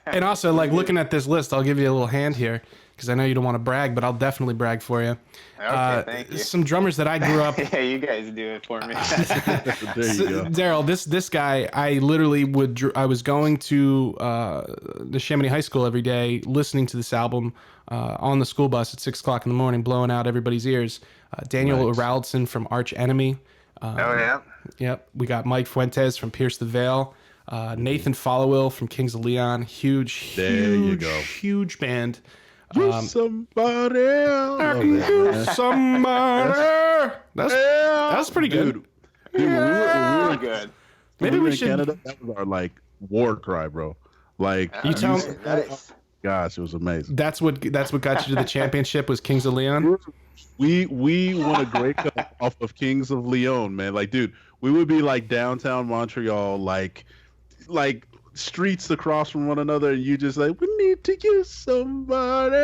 Speaker 1: And also, like, looking at this list, I'll give you a little hand here because I know you don't want to brag, but I'll definitely brag for you.
Speaker 3: Okay, thank you.
Speaker 1: Some drummers that I grew up.
Speaker 3: Yeah, you guys do it for me.
Speaker 2: There you go.
Speaker 1: Daryl, this guy, I literally I was going to the Chamonix High School every day, listening to this album on the school bus at 6 o'clock in the morning, blowing out everybody's ears. Daniel Araldson from Arch Enemy.
Speaker 3: Oh yeah.
Speaker 1: Yep. We got Mike Fuentes from Pierce the Veil. Nathan Followill from Kings of Leon. Huge band.
Speaker 2: Somebody else.
Speaker 1: Somebody. That's pretty good.
Speaker 2: Dude, when we were
Speaker 3: good.
Speaker 1: Maybe we should.
Speaker 2: Canada, that was our like war cry, bro. Like
Speaker 1: You tell me.
Speaker 3: Nice.
Speaker 2: gosh, it was amazing.
Speaker 1: That's what got you to the championship was Kings of Leon.
Speaker 2: We won a Grey Cup off of Kings of Leon, man. Like, dude, we would be like downtown Montreal, like streets across from one another, and you just like, we need to get somebody.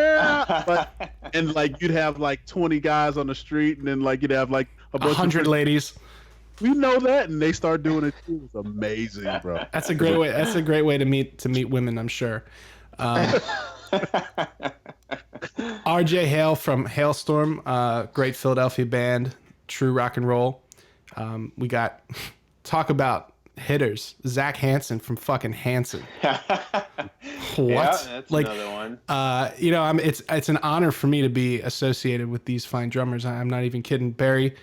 Speaker 2: And like you'd have like 20 guys on the street, and then like you'd have like a bunch
Speaker 1: 100 ladies.
Speaker 2: We know that, and they start doing it too. It's amazing, bro.
Speaker 1: That's a great way. That's a great way to meet women, I'm sure. RJ Hale from Hailstorm, great Philadelphia band, true rock and roll. We got talk about hitters, Zach Hanson from fucking Hanson. What?
Speaker 3: Yeah, that's
Speaker 1: like
Speaker 3: another one.
Speaker 1: It's an honor for me to be associated with these fine drummers. I'm not even kidding. Barry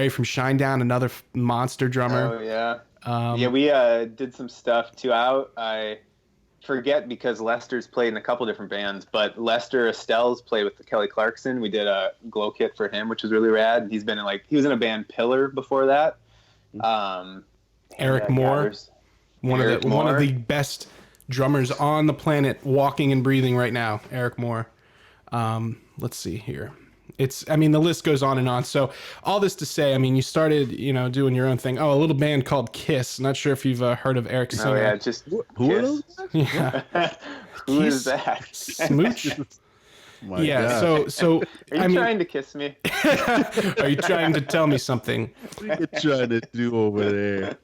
Speaker 1: from Shinedown, another monster drummer.
Speaker 3: Oh yeah. We did some stuff too. I forget because Lester's played in a couple different bands, but Lester Estelle's played with Kelly Clarkson. We did a glow kit for him, which was really rad. He was in a band Pillar before that.
Speaker 1: Eric Moore, one of the best drummers on the planet, walking and breathing right now. Eric Moore. Let's see here. The list goes on and on. So all this to say, you started, doing your own thing. Oh, a little band called Kiss. Not sure if you've heard of Eric Singer.
Speaker 3: Oh yeah, just
Speaker 2: Who are those?
Speaker 1: Yeah.
Speaker 3: Who is that?
Speaker 1: Smooch.
Speaker 2: My
Speaker 1: Yeah.
Speaker 2: God.
Speaker 1: So
Speaker 3: Are you trying to kiss me?
Speaker 1: are you trying to tell me something?
Speaker 2: What are you trying to do over there?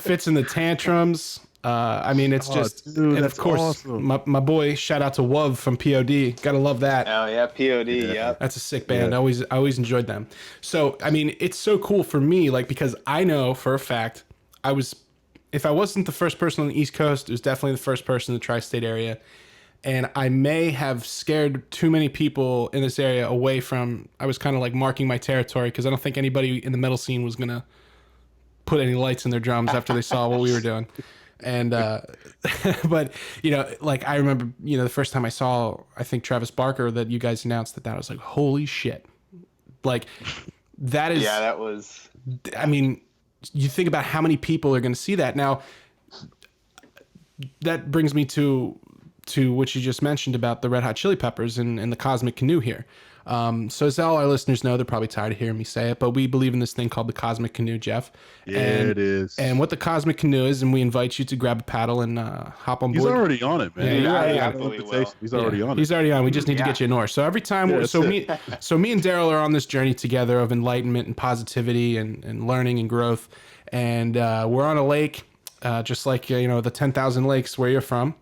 Speaker 1: Fits in the tantrums. It's just,
Speaker 2: dude,
Speaker 1: and
Speaker 2: that's
Speaker 1: of course,
Speaker 2: awesome.
Speaker 1: my boy, shout out to Wov from P.O.D. Gotta love that.
Speaker 3: Oh yeah, P.O.D.
Speaker 2: Yeah.
Speaker 3: Yep.
Speaker 1: That's a sick band.
Speaker 2: Yeah.
Speaker 1: I always enjoyed them. So, it's so cool for me, because I know for a fact if I wasn't the first person on the East Coast, it was definitely the first person in the tri-state area. And I may have scared too many people in this area away from, I was kind of like marking my territory because I don't think anybody in the metal scene was going to put any lights in their drums after they saw what we were doing. And, but, I remember, the first time I saw, I think Travis Barker, that you guys announced that I was like, holy shit. Like, that is.
Speaker 3: Yeah, that was.
Speaker 1: You think about how many people are going to see that. Now, that brings me to what you just mentioned about the Red Hot Chili Peppers and the Cosmic Canoe here. So as all our listeners know, they're probably tired of hearing me say it, but we believe in this thing called the Cosmic Canoe, Jeff.
Speaker 2: Yeah, it is.
Speaker 1: And what the Cosmic Canoe is, and we invite you to grab a paddle and hop on board.
Speaker 2: He's already on it, man.
Speaker 1: Yeah,
Speaker 3: I
Speaker 1: yeah,
Speaker 3: absolutely will.
Speaker 2: He's already on it.
Speaker 1: He's already on. We just need to get you an oar. So every time, me and Daryl are on this journey together of enlightenment and positivity and learning and growth. And we're on a lake, just like, the 10,000 lakes where you're from.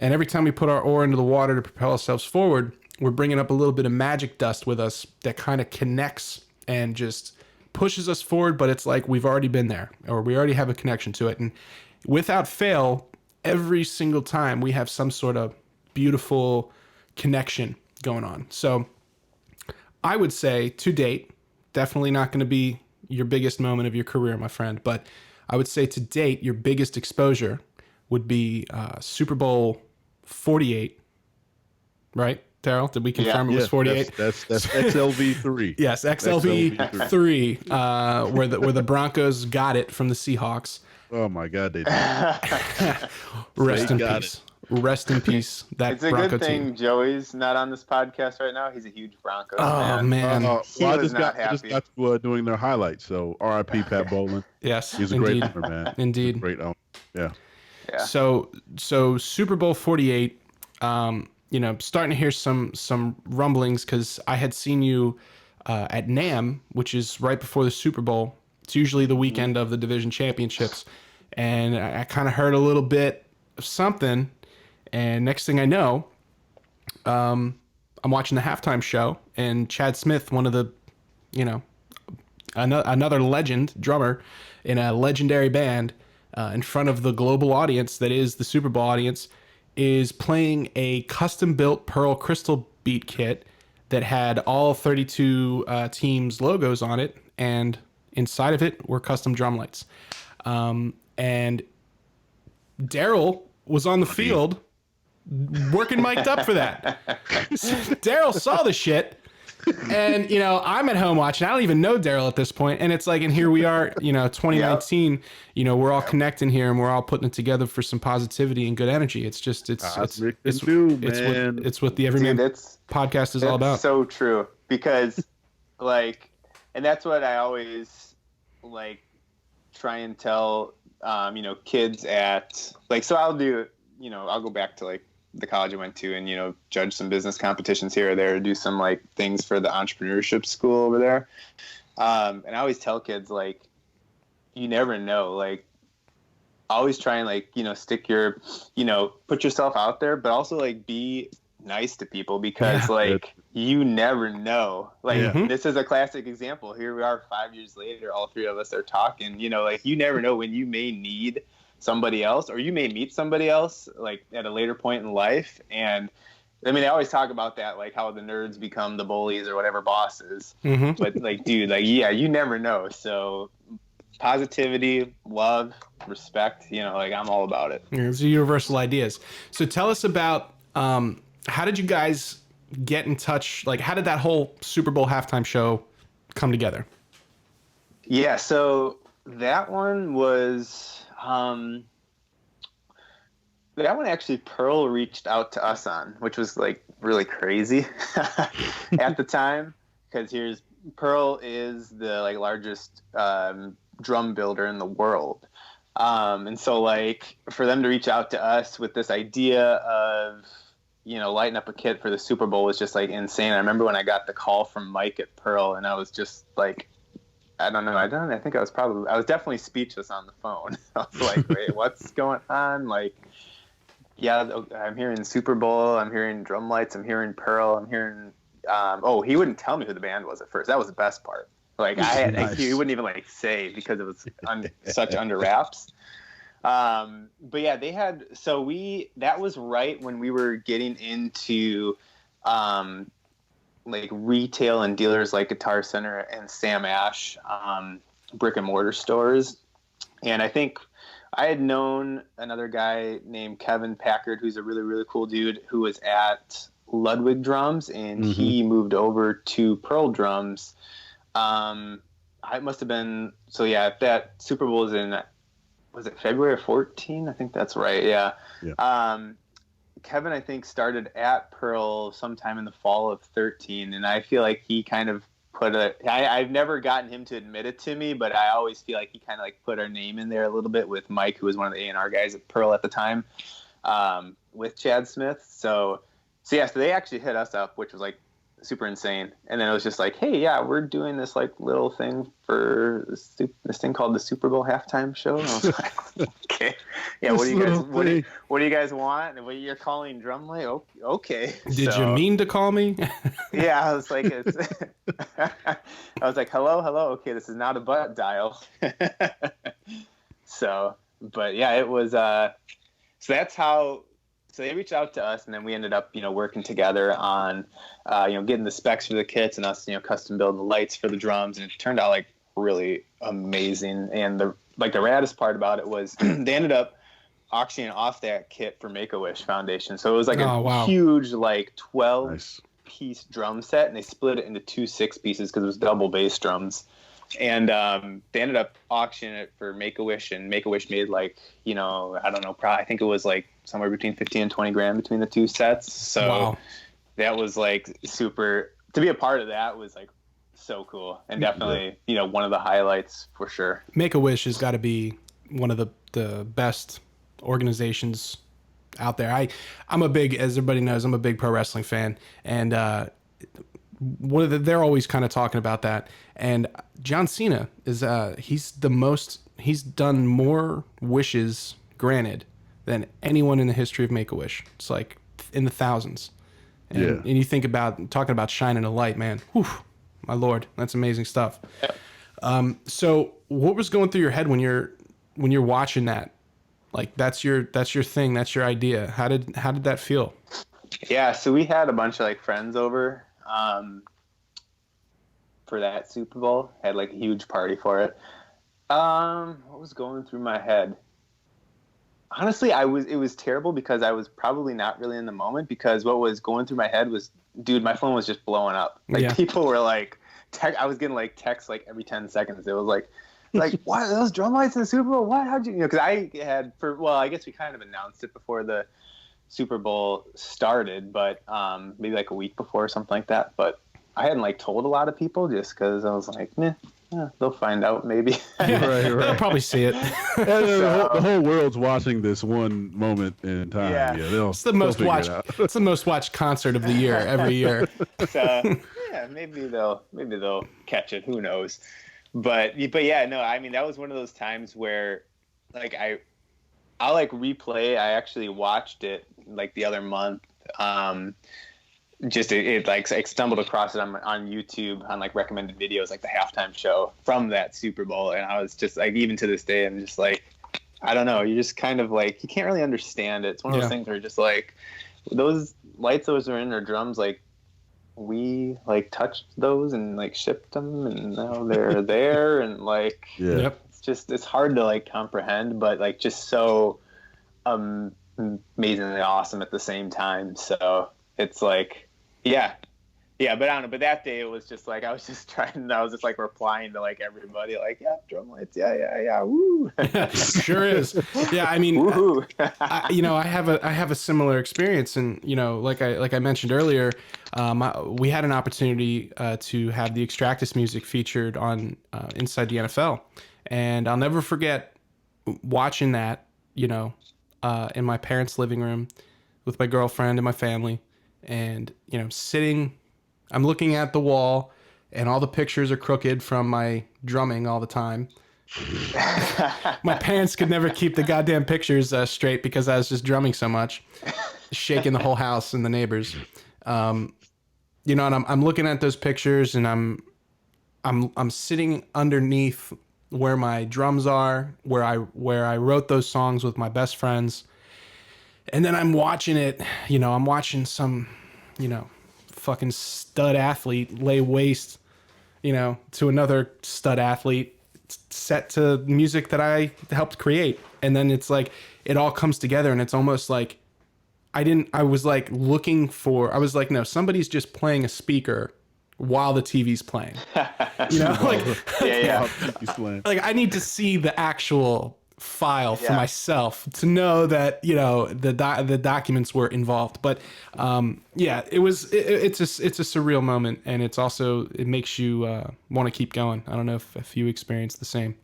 Speaker 1: And every time we put our oar into the water to propel ourselves forward, we're bringing up a little bit of magic dust with us that kind of connects and just pushes us forward. But it's like we've already been there, or we already have a connection to it. And without fail, every single time we have some sort of beautiful connection going on. So I would say to date, definitely not going to be your biggest moment of your career, my friend. But I would say to date, your biggest exposure would be Super Bowl 48, right, Daryl? Did we confirm it was 48?
Speaker 2: That's XLVII.
Speaker 1: Yes, XLVIII, where the Broncos got it from the Seahawks.
Speaker 2: Oh my God, they did.
Speaker 1: Rest
Speaker 2: They
Speaker 1: in
Speaker 2: got
Speaker 1: peace. Rest in peace. That
Speaker 3: it's a
Speaker 1: Bronco
Speaker 3: good thing
Speaker 1: team.
Speaker 3: Joey's not on this podcast right now. He's a huge Broncos
Speaker 1: Oh
Speaker 3: fan.
Speaker 1: man.
Speaker 2: Well,
Speaker 3: He
Speaker 2: I
Speaker 3: was
Speaker 2: just
Speaker 3: not
Speaker 2: got
Speaker 3: happy.
Speaker 2: to doing their highlights. So R.I.P. Pat Bowlen.
Speaker 1: Yes.
Speaker 2: He's a
Speaker 1: indeed.
Speaker 2: great owner, man.
Speaker 1: Indeed.
Speaker 2: He's a great owner. Yeah.
Speaker 3: Yeah.
Speaker 1: So Super Bowl 48. Starting to hear some rumblings because I had seen you at NAMM, which is right before the Super Bowl. It's usually the weekend of the division championships, and I kind of heard a little bit of something. And next thing I know, I'm watching the halftime show, and Chad Smith, one of the, another legend drummer in a legendary band, in front of the global audience that is the Super Bowl audience, is playing a custom-built Pearl Crystal beat kit that had all 32 teams' logos on it, and inside of it were custom drum lights. And Daryl was on the field working mic'd up for that. Daryl saw the shit. And, I'm at home watching. I don't even know Daryl at this point. And it's like, and here we are, 2019, we're all connecting here and we're all putting it together for some positivity and good energy. It's just, it's what the Everyman Podcast is all about.
Speaker 3: So true. Because and that's what I always try and tell, kids at so I'll do, I'll go back to the college I went to and, judge some business competitions here or there, do some things for the entrepreneurship school over there. And I always tell kids, you never know, always try and stick your, put yourself out there, but also be nice to people because you never know. This is a classic example. Here we are 5 years later, all three of us are talking, you never know when you may need somebody else or you may meet somebody else at a later point in life. And I mean, they always talk about that, how the nerds become the bullies or whatever bosses. Mm-hmm. But dude, you never know. So positivity, love, respect, I'm all about it.
Speaker 1: It's universal ideas. So tell us about, how did you guys get in touch? How did that whole Super Bowl halftime show come together?
Speaker 3: Yeah. So that one was, that one actually Pearl reached out to us on, which was really crazy at the time, because Pearl is the largest drum builder in the world, and so for them to reach out to us with this idea of lighting up a kit for the Super Bowl was just insane. I remember when I got the call from Mike at Pearl, and I was just I don't know. I think I was definitely speechless on the phone. I was wait, what's going on? Yeah, I'm hearing Super Bowl. I'm hearing drum lights. I'm hearing Pearl. I'm hearing, he wouldn't tell me who the band was at first. That was the best part. Nice. He wouldn't even say because it was such under wraps. But yeah, they had, that was right when we were getting into, retail and dealers like Guitar Center and Sam Ash, brick and mortar stores. And I think I had known another guy named Kevin Packard, who's a really, really cool dude who was at Ludwig Drums, and he moved over to Pearl Drums. I must have been, that Super Bowl was it February of 14? I think that's right. Yeah. Kevin, I think, started at Pearl sometime in the fall of 13, and I feel like he kind of I've never gotten him to admit it to me, but I always feel like he kind of put our name in there a little bit with Mike, who was one of the A&R guys at Pearl at the time, with Chad Smith. So they actually hit us up, which was super insane. And then it was just hey, yeah, we're doing this little thing for this thing called the Super Bowl halftime show. And I was okay, yeah. What do you guys want? And what you're calling Drumlite? Oh, okay.
Speaker 1: Did you mean to call me?
Speaker 3: Yeah, I was I was hello. Okay, this is not a butt dial. But yeah, it was. So that's how. So they reached out to us, and then we ended up, working together on, getting the specs for the kits and us, custom building the lights for the drums. And it turned out really amazing. And the raddest part about it was they ended up auctioning off that kit for MakeAWish Foundation. So it was huge, 12 piece drum set, and they split it into 2 6 pieces because it was double bass drums. And they ended up auctioning it for Make-A-Wish, and Make-A-Wish made like, I don't know, probably, I think it was like somewhere between 15 and 20 grand between the two sets. So wow. That was like super, to be a part of that was like so cool, and definitely, one of the highlights for sure.
Speaker 1: Make-A-Wish has got to be one of the best organizations out there. I'm a big, as everybody knows, I'm a big pro wrestling fan, and they're always kind of talking about that. And John Cena is he's done more wishes granted than anyone in the history of Make-A-Wish. It's like in the thousands. And you think about talking about shining a light, man. Whew, my Lord, that's amazing stuff. So what was going through your head when you're watching that? Like that's your thing, that's your idea. How did that feel?
Speaker 3: Yeah, so we had a bunch of like friends over for that Super Bowl. Had like a huge party for it. What was going through my head? Honestly, it was terrible because I was probably not really in the moment, because what was going through my head was, dude, my phone was just blowing up. Like people were like, I was getting like texts like every 10 seconds. It was like, what, those drum lights in the Super Bowl? What? How'd you, because I had I guess we kind of announced it before the Super Bowl started, but maybe like a week before or something like that. But I hadn't like told a lot of people just because I was like, they'll find out maybe.
Speaker 1: Right. They'll probably see it.
Speaker 2: The whole world's watching this one moment in time. Yeah,
Speaker 1: it's the most watched. It's the most watched concert of the year every year.
Speaker 3: So maybe they'll catch it. Who knows? But yeah, no. I mean, that was one of those times where, like, I'll like replay. I actually watched it like the other month. Just it like I stumbled across it on YouTube on like recommended videos, like the halftime show from that Super Bowl, and I was just like, even to this day, I'm just like, I don't know, you're just kind of like, you can't really understand it. It's one of those things where just like those lights those are in our drums, like we like touched those and like shipped them, and now they're there, and like it's hard to like comprehend, but like just so amazingly awesome at the same time. So it's like, but I don't know. But that day it was just like I was just like replying to like everybody, like, drum lights, woo.
Speaker 1: Sure is. Yeah, I mean, I have a similar experience, and like I mentioned earlier, we had an opportunity to have the Extractus music featured on Inside the NFL, and I'll never forget watching that, in my parents' living room with my girlfriend and my family. And, I'm looking at the wall, and all the pictures are crooked from my drumming all the time. My parents could never keep the goddamn pictures straight because I was just drumming so much, shaking the whole house and the neighbors. And I'm looking at those pictures, and I'm sitting underneath where my drums are, where I wrote those songs with my best friends. And then I'm watching it, I'm watching some, fucking stud athlete lay waste, to another stud athlete set to music that I helped create. And then it's like, it all comes together, and it's almost like I was like no, somebody's just playing a speaker while the TV's playing, like I need to see the actual file for myself to know that the documents were involved. But it's a surreal moment, and it's also, it makes you want to keep going. I don't know if you experience the same.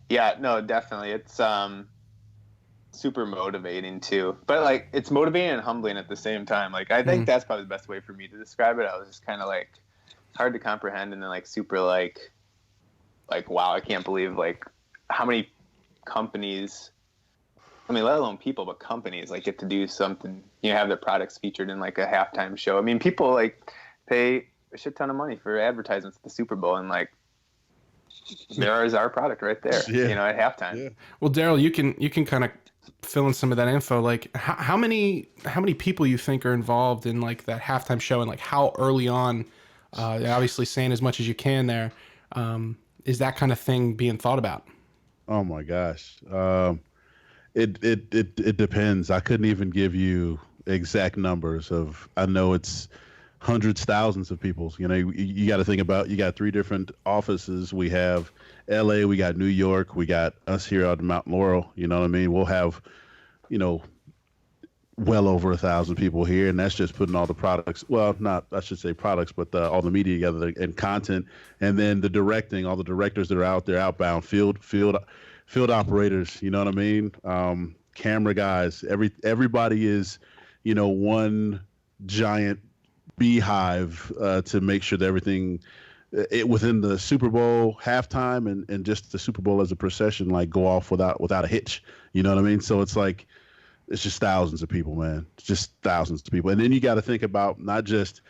Speaker 3: Yeah, no, definitely. It's super motivating too, but like it's motivating and humbling at the same time. Like I think that's probably the best way for me to describe it. I was just kind of like, it's hard to comprehend, and then like super like wow, I can't believe like how many companies, I mean, let alone people, but companies like get to do something, have their products featured in like a halftime show. I mean, people like pay a shit ton of money for advertisements at the Super Bowl, and like there is our product right there, at halftime. Yeah.
Speaker 1: Well, Daryl, you can kind of fill in some of that info. Like how many people you think are involved in like that halftime show, and like how early on, obviously saying as much as you can there, is that kind of thing being thought about?
Speaker 2: Oh my gosh. It depends. I couldn't even give you exact numbers I know it's hundreds, thousands of people. You know, you got to think about, you got 3 different offices. We have LA, we got New York, we got us here out in Mount Laurel. You know what I mean? We'll have, you know, well over 1,000 people here, and that's just putting all the products, well, not, I should say products, but all the media together and content, and then the directing, all the directors that are out there, outbound, field operators, you know what I mean? Camera guys, everybody is, you know, one giant beehive to make sure that everything within the Super Bowl halftime and just the Super Bowl as a procession, like, go off without a hitch, you know what I mean? So it's like, it's just thousands of people, man. It's just thousands of people. And then you got to think about not just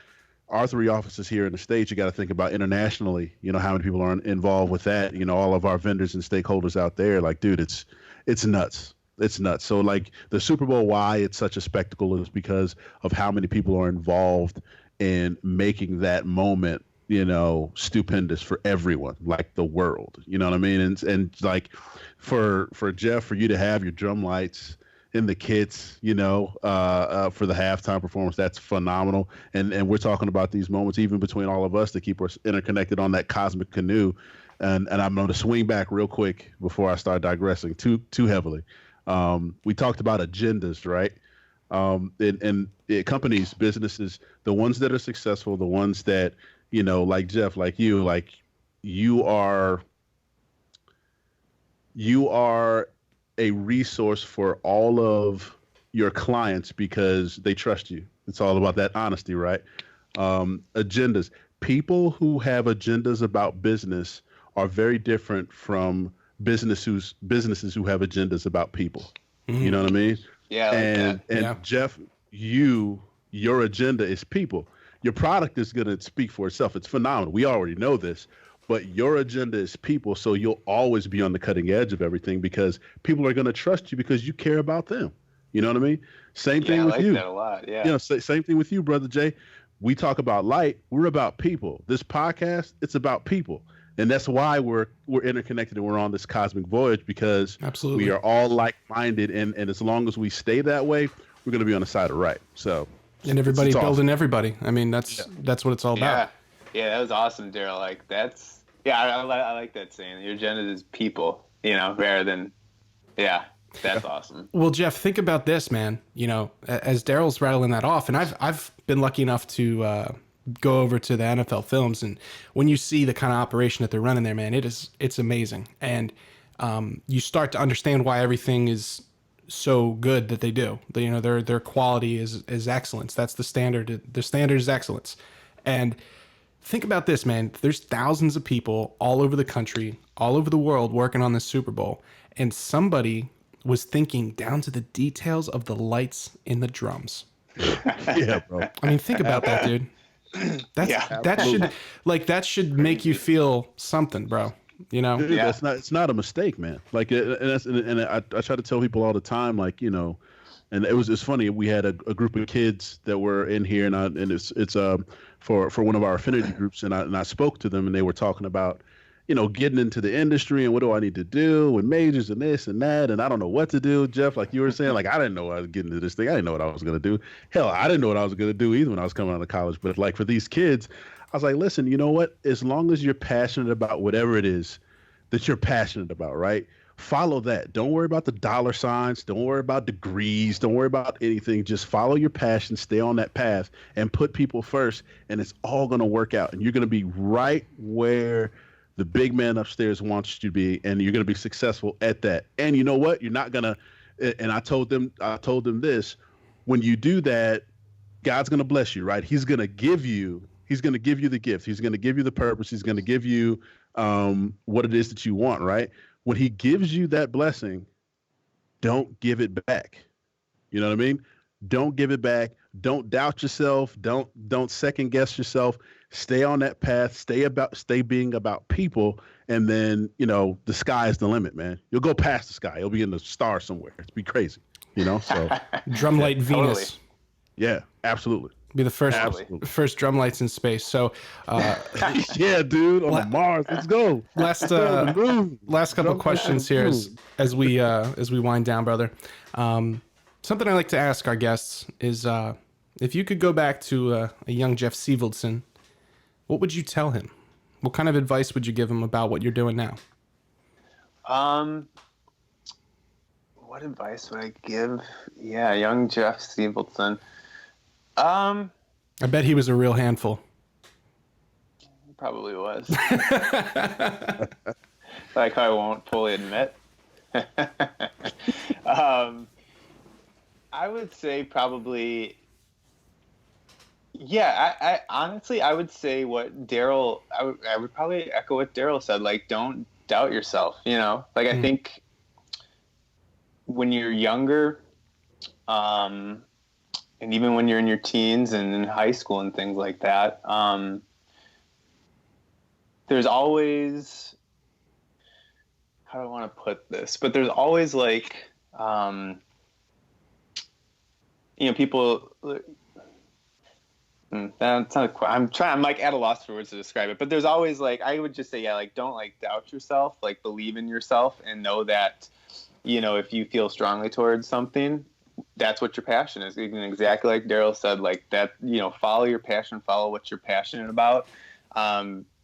Speaker 2: our 3 offices here in the States, you got to think about internationally, you know, how many people are involved with that, you know, all of our vendors and stakeholders out there. Like, dude, it's nuts. It's nuts. So, like, the Super Bowl, why it's such a spectacle is because of how many people are involved in making that moment, you know, stupendous for everyone, like the world, you know what I mean? And like for Jeff, for you to have your drum lights in the kits, you know, for the halftime performance, that's phenomenal. And we're talking about these moments even between all of us to keep us interconnected on that cosmic canoe. And I'm going to swing back real quick before I start digressing too heavily. We talked about agendas, right? And companies, businesses, the ones that are successful, the ones that, you know, like Jeff, like you are a resource for all of your clients because they trust you. It's all about that honesty, right? Agendas. People who have agendas about business are very different from businesses who have agendas about people. Mm-hmm. You know what I mean?
Speaker 3: Yeah.
Speaker 2: And yeah. Jeff, your agenda is people. Your product is going to speak for itself. It's phenomenal. We already know this. But your agenda is people, so you'll always be on the cutting edge of everything because people are going to trust you because you care about them. You know what I mean? Same thing with you. I like
Speaker 3: that a lot, yeah.
Speaker 2: You know, same thing with you, Brother Jay. We talk about light. We're about people. This podcast, it's about people. And that's why we're interconnected and we're on this cosmic voyage because
Speaker 1: Absolutely.
Speaker 2: We are all like-minded. And as long as we stay that way, we're going to be on the side of right. So,
Speaker 1: and everybody building everybody. I mean, that's what it's all about.
Speaker 3: Yeah, that was awesome, Daryl. Like, I like that saying. Your agenda is people, you know, rather than, that's awesome.
Speaker 1: Well, Jeff, think about this, man. You know, as Daryl's rattling that off, and I've been lucky enough to go over to the NFL films, and when you see the kind of operation that they're running there, man, it's amazing, and you start to understand why everything is so good that they do. You know, their quality is excellence. That's the standard. The standard is excellence, and think about this, man. There's thousands of people all over the country, all over the world working on this Super Bowl, and somebody was thinking down to the details of the lights in the drums.
Speaker 2: Yeah, bro.
Speaker 1: I mean, think about that, dude. That should make you feel something, bro. You know?
Speaker 2: Dude, it's not a mistake, man. Like, and I try to tell people all the time, like, you know, and it's funny. We had a group of kids that were in here, and it's for one of our affinity groups, and I spoke to them, and they were talking about, you know, getting into the industry and what do I need to do and majors and this and that, and I don't know what to do, Jeff. Like you were saying, like I didn't know I was getting into this thing. I didn't know what I was gonna do. Hell, I didn't know what I was gonna do either when I was coming out of college. But like for these kids, I was like, listen, you know what? As long as you're passionate about whatever it is that you're passionate about, right? Follow that. Don't worry about the dollar signs. Don't worry about degrees. Don't worry about anything. Just follow your passion. Stay on that path and put people first, and it's all going to work out. And you're going to be right where the big man upstairs wants you to be, and you're going to be successful at that. And you know what? You're not going to. And I told them this: when you do that, God's going to bless you, right? He's going to give you the gift. He's going to give you the purpose. He's going to give you what it is that you want, right? When he gives you that blessing, don't give it back. You know what I mean? Don't give it back. Don't doubt yourself. Don't second guess yourself. Stay on that path. Stay being about people. And then, you know, the sky is the limit, man. You'll go past the sky. You'll be in the stars somewhere. It's be crazy, you know? So
Speaker 1: Drumlite Venus.
Speaker 3: Totally.
Speaker 2: Yeah, absolutely.
Speaker 1: Be the first drum lights in space. So,
Speaker 2: yeah, dude, on Mars, let's go.
Speaker 1: Last couple questions here as we wind down, brother. Something I like to ask our guests is, if you could go back to a young Jeff Sevaldson, what would you tell him? What kind of advice would you give him about what you're doing now?
Speaker 3: What advice would I give? Yeah, young Jeff Sevaldson.
Speaker 1: I bet he was a real handful.
Speaker 3: He probably was. Like I won't fully admit. I would say probably, yeah, I honestly, I would say what Daryl, I would probably echo what Daryl said, like, don't doubt yourself, you know? Like, I think when you're younger, and even when you're in your teens and in high school and things like that, there's always, how do I want to put this? But there's always like, you know, people. That's not quite, I'm like at a loss for words to describe it. But there's always like, I would just say, yeah, like don't like doubt yourself, like believe in yourself, and know that, you know, if you feel strongly towards something, that's what your passion is. Exactly like Daryl said, like that, you know, follow your passion, follow what you're passionate about.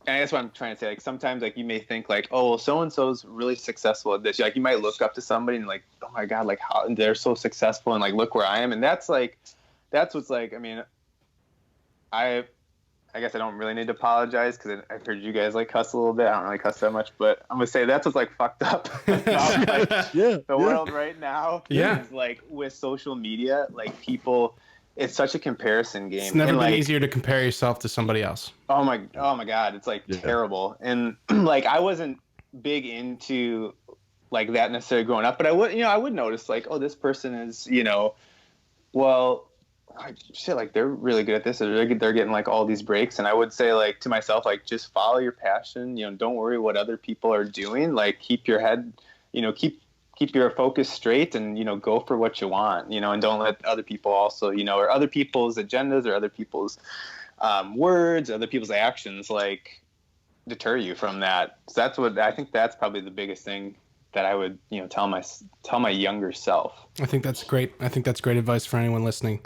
Speaker 3: And that's what I'm trying to say. Like sometimes, like you may think, like, oh, well, so and so's really successful at this. Like you might look up to somebody and like, oh my god, like how they're so successful, and like look where I am. And that's what's like. I mean, I guess I don't really need to apologize because I've heard you guys like cuss a little bit. I don't really cuss that much, but I'm gonna say that's what's like fucked up about like, the world right now.
Speaker 1: Yeah,
Speaker 3: is like with social media, like people. It's such a comparison game.
Speaker 1: It's never been
Speaker 3: like,
Speaker 1: easier to compare yourself to somebody else.
Speaker 3: Oh my God. It's like terrible. And like, I wasn't big into like that necessarily growing up, but I would notice like, oh, this person is, you know, well, shit, like they're really good at this. They're getting like all these breaks. And I would say like to myself, like, just follow your passion, you know, don't worry what other people are doing. Like keep your head, you know, keep your focus straight and, you know, go for what you want, you know, and don't let other people also, you know, or other people's agendas or other people's words, other people's actions, like deter you from that. So that's what I think that's probably the biggest thing that I would, you know, tell my younger self.
Speaker 1: I think that's great. I think that's great advice for anyone listening.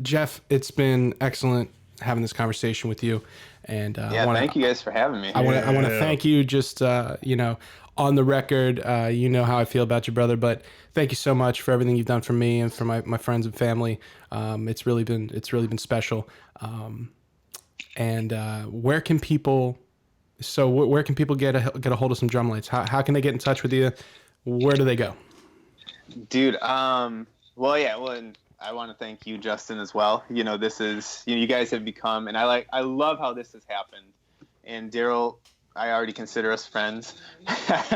Speaker 1: Jeff, it's been excellent having this conversation with you. And
Speaker 3: thank you guys for having me.
Speaker 1: I want to thank you. Just you know, on the record, you know how I feel about your brother, but thank you so much for everything you've done for me and for my friends and family. It's really been special. And where can people get a hold of some Drumlites? How can they get in touch with you? Where do they go?
Speaker 3: Dude, and I want to thank you, Justin, as well. You know, this is, you know, you guys have become, and I love how this has happened. And Daryl, I already consider us friends.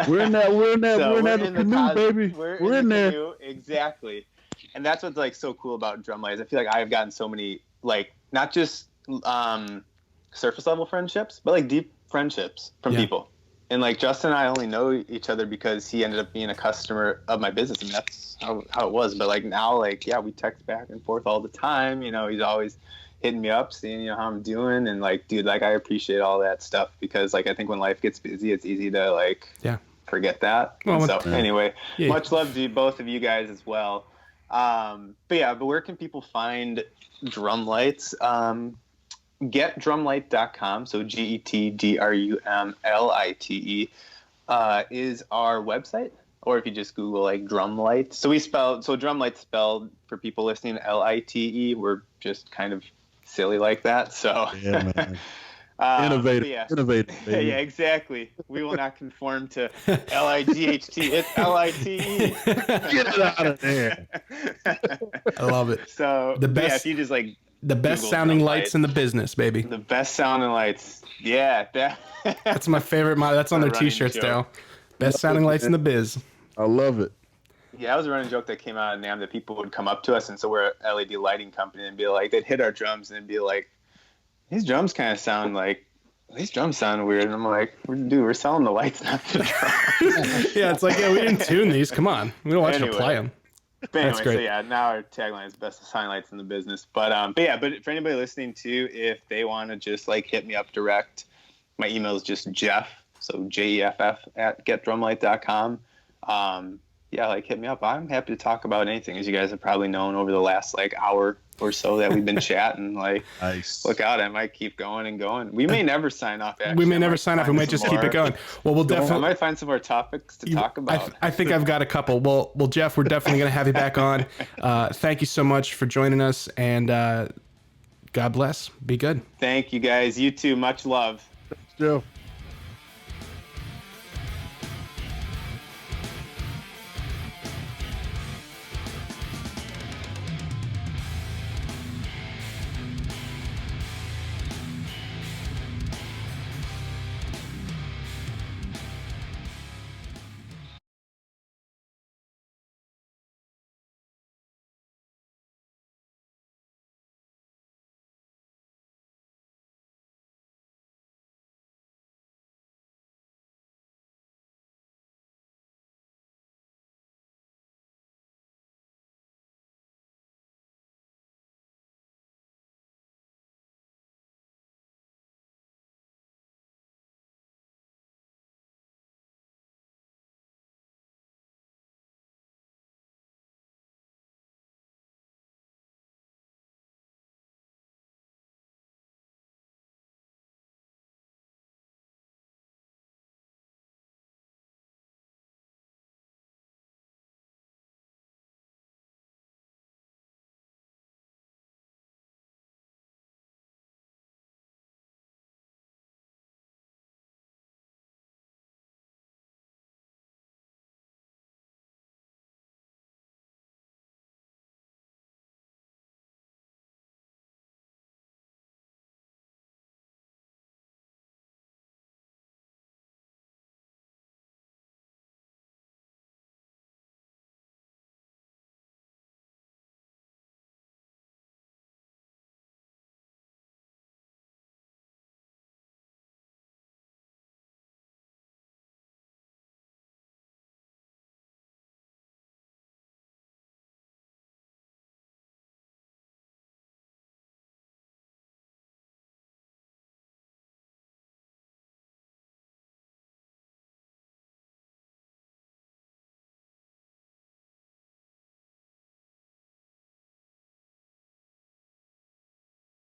Speaker 2: We're in that canoe, baby. We're in there.
Speaker 3: Canoe, exactly. And that's what's like so cool about Drumlite. I feel like I've gotten so many, like, not just surface level friendships, but like deep friendships from people. And like Justin and I only know each other because he ended up being a customer of my business. I mean, that's how it was. But like now, like, yeah, we text back and forth all the time. You know, he's always hitting me up, seeing, you know, how I'm doing. And like, dude, like I appreciate all that stuff because like, I think when life gets busy, it's easy to like forget that. Well, so anyway, much love to both of you guys as well. But where can people find Drumlites? GetDrumlite.com, so GetDrumlite is our website, or if you just Google like Drumlite. So Drumlite spelled, for people listening, Lite. We're just kind of silly like that. So
Speaker 2: yeah, man. Innovative. Baby.
Speaker 3: Yeah, exactly. We will not conform to Light. It's Lite.
Speaker 2: Get it out of there.
Speaker 1: I love it.
Speaker 3: So the best. If you just like.
Speaker 1: The best Google sounding lights in the business, baby.
Speaker 3: The best sounding lights. Yeah.
Speaker 1: That's my favorite model. That's on their t-shirts, Dale. Best sounding lights in the biz.
Speaker 2: I love it.
Speaker 3: Yeah, that was a running joke that came out of NAMM that people would come up to us, and so we're an LED lighting company, and be like, they'd hit our drums and be like, these drums sound weird. And I'm like, dude, we're selling the lights, not the drums.
Speaker 1: Yeah, it's like, we didn't tune these. Come on. We don't want you to play them.
Speaker 3: But anyway, so now our tagline is best sound lights in the business. But for anybody listening too, if they want to just like hit me up direct, my email is just Jeff, so JEFF @getdrumlite.com. Like hit me up. I'm happy to talk about anything, as you guys have probably known over the last like hour or so that we've been chatting. Like,
Speaker 2: Nice.
Speaker 3: look out, I might keep going and going. We may never sign off. Actually,
Speaker 1: we may never sign off. We might just keep it going. Well, we'll definitely.
Speaker 3: I might find some more topics to talk about.
Speaker 1: I think I've got a couple. Well, Jeff, we're definitely going to have you back on. Thank you so much for joining us, and God bless. Be good.
Speaker 3: Thank you, guys. You too. Much love.
Speaker 2: Thanks, Jeff.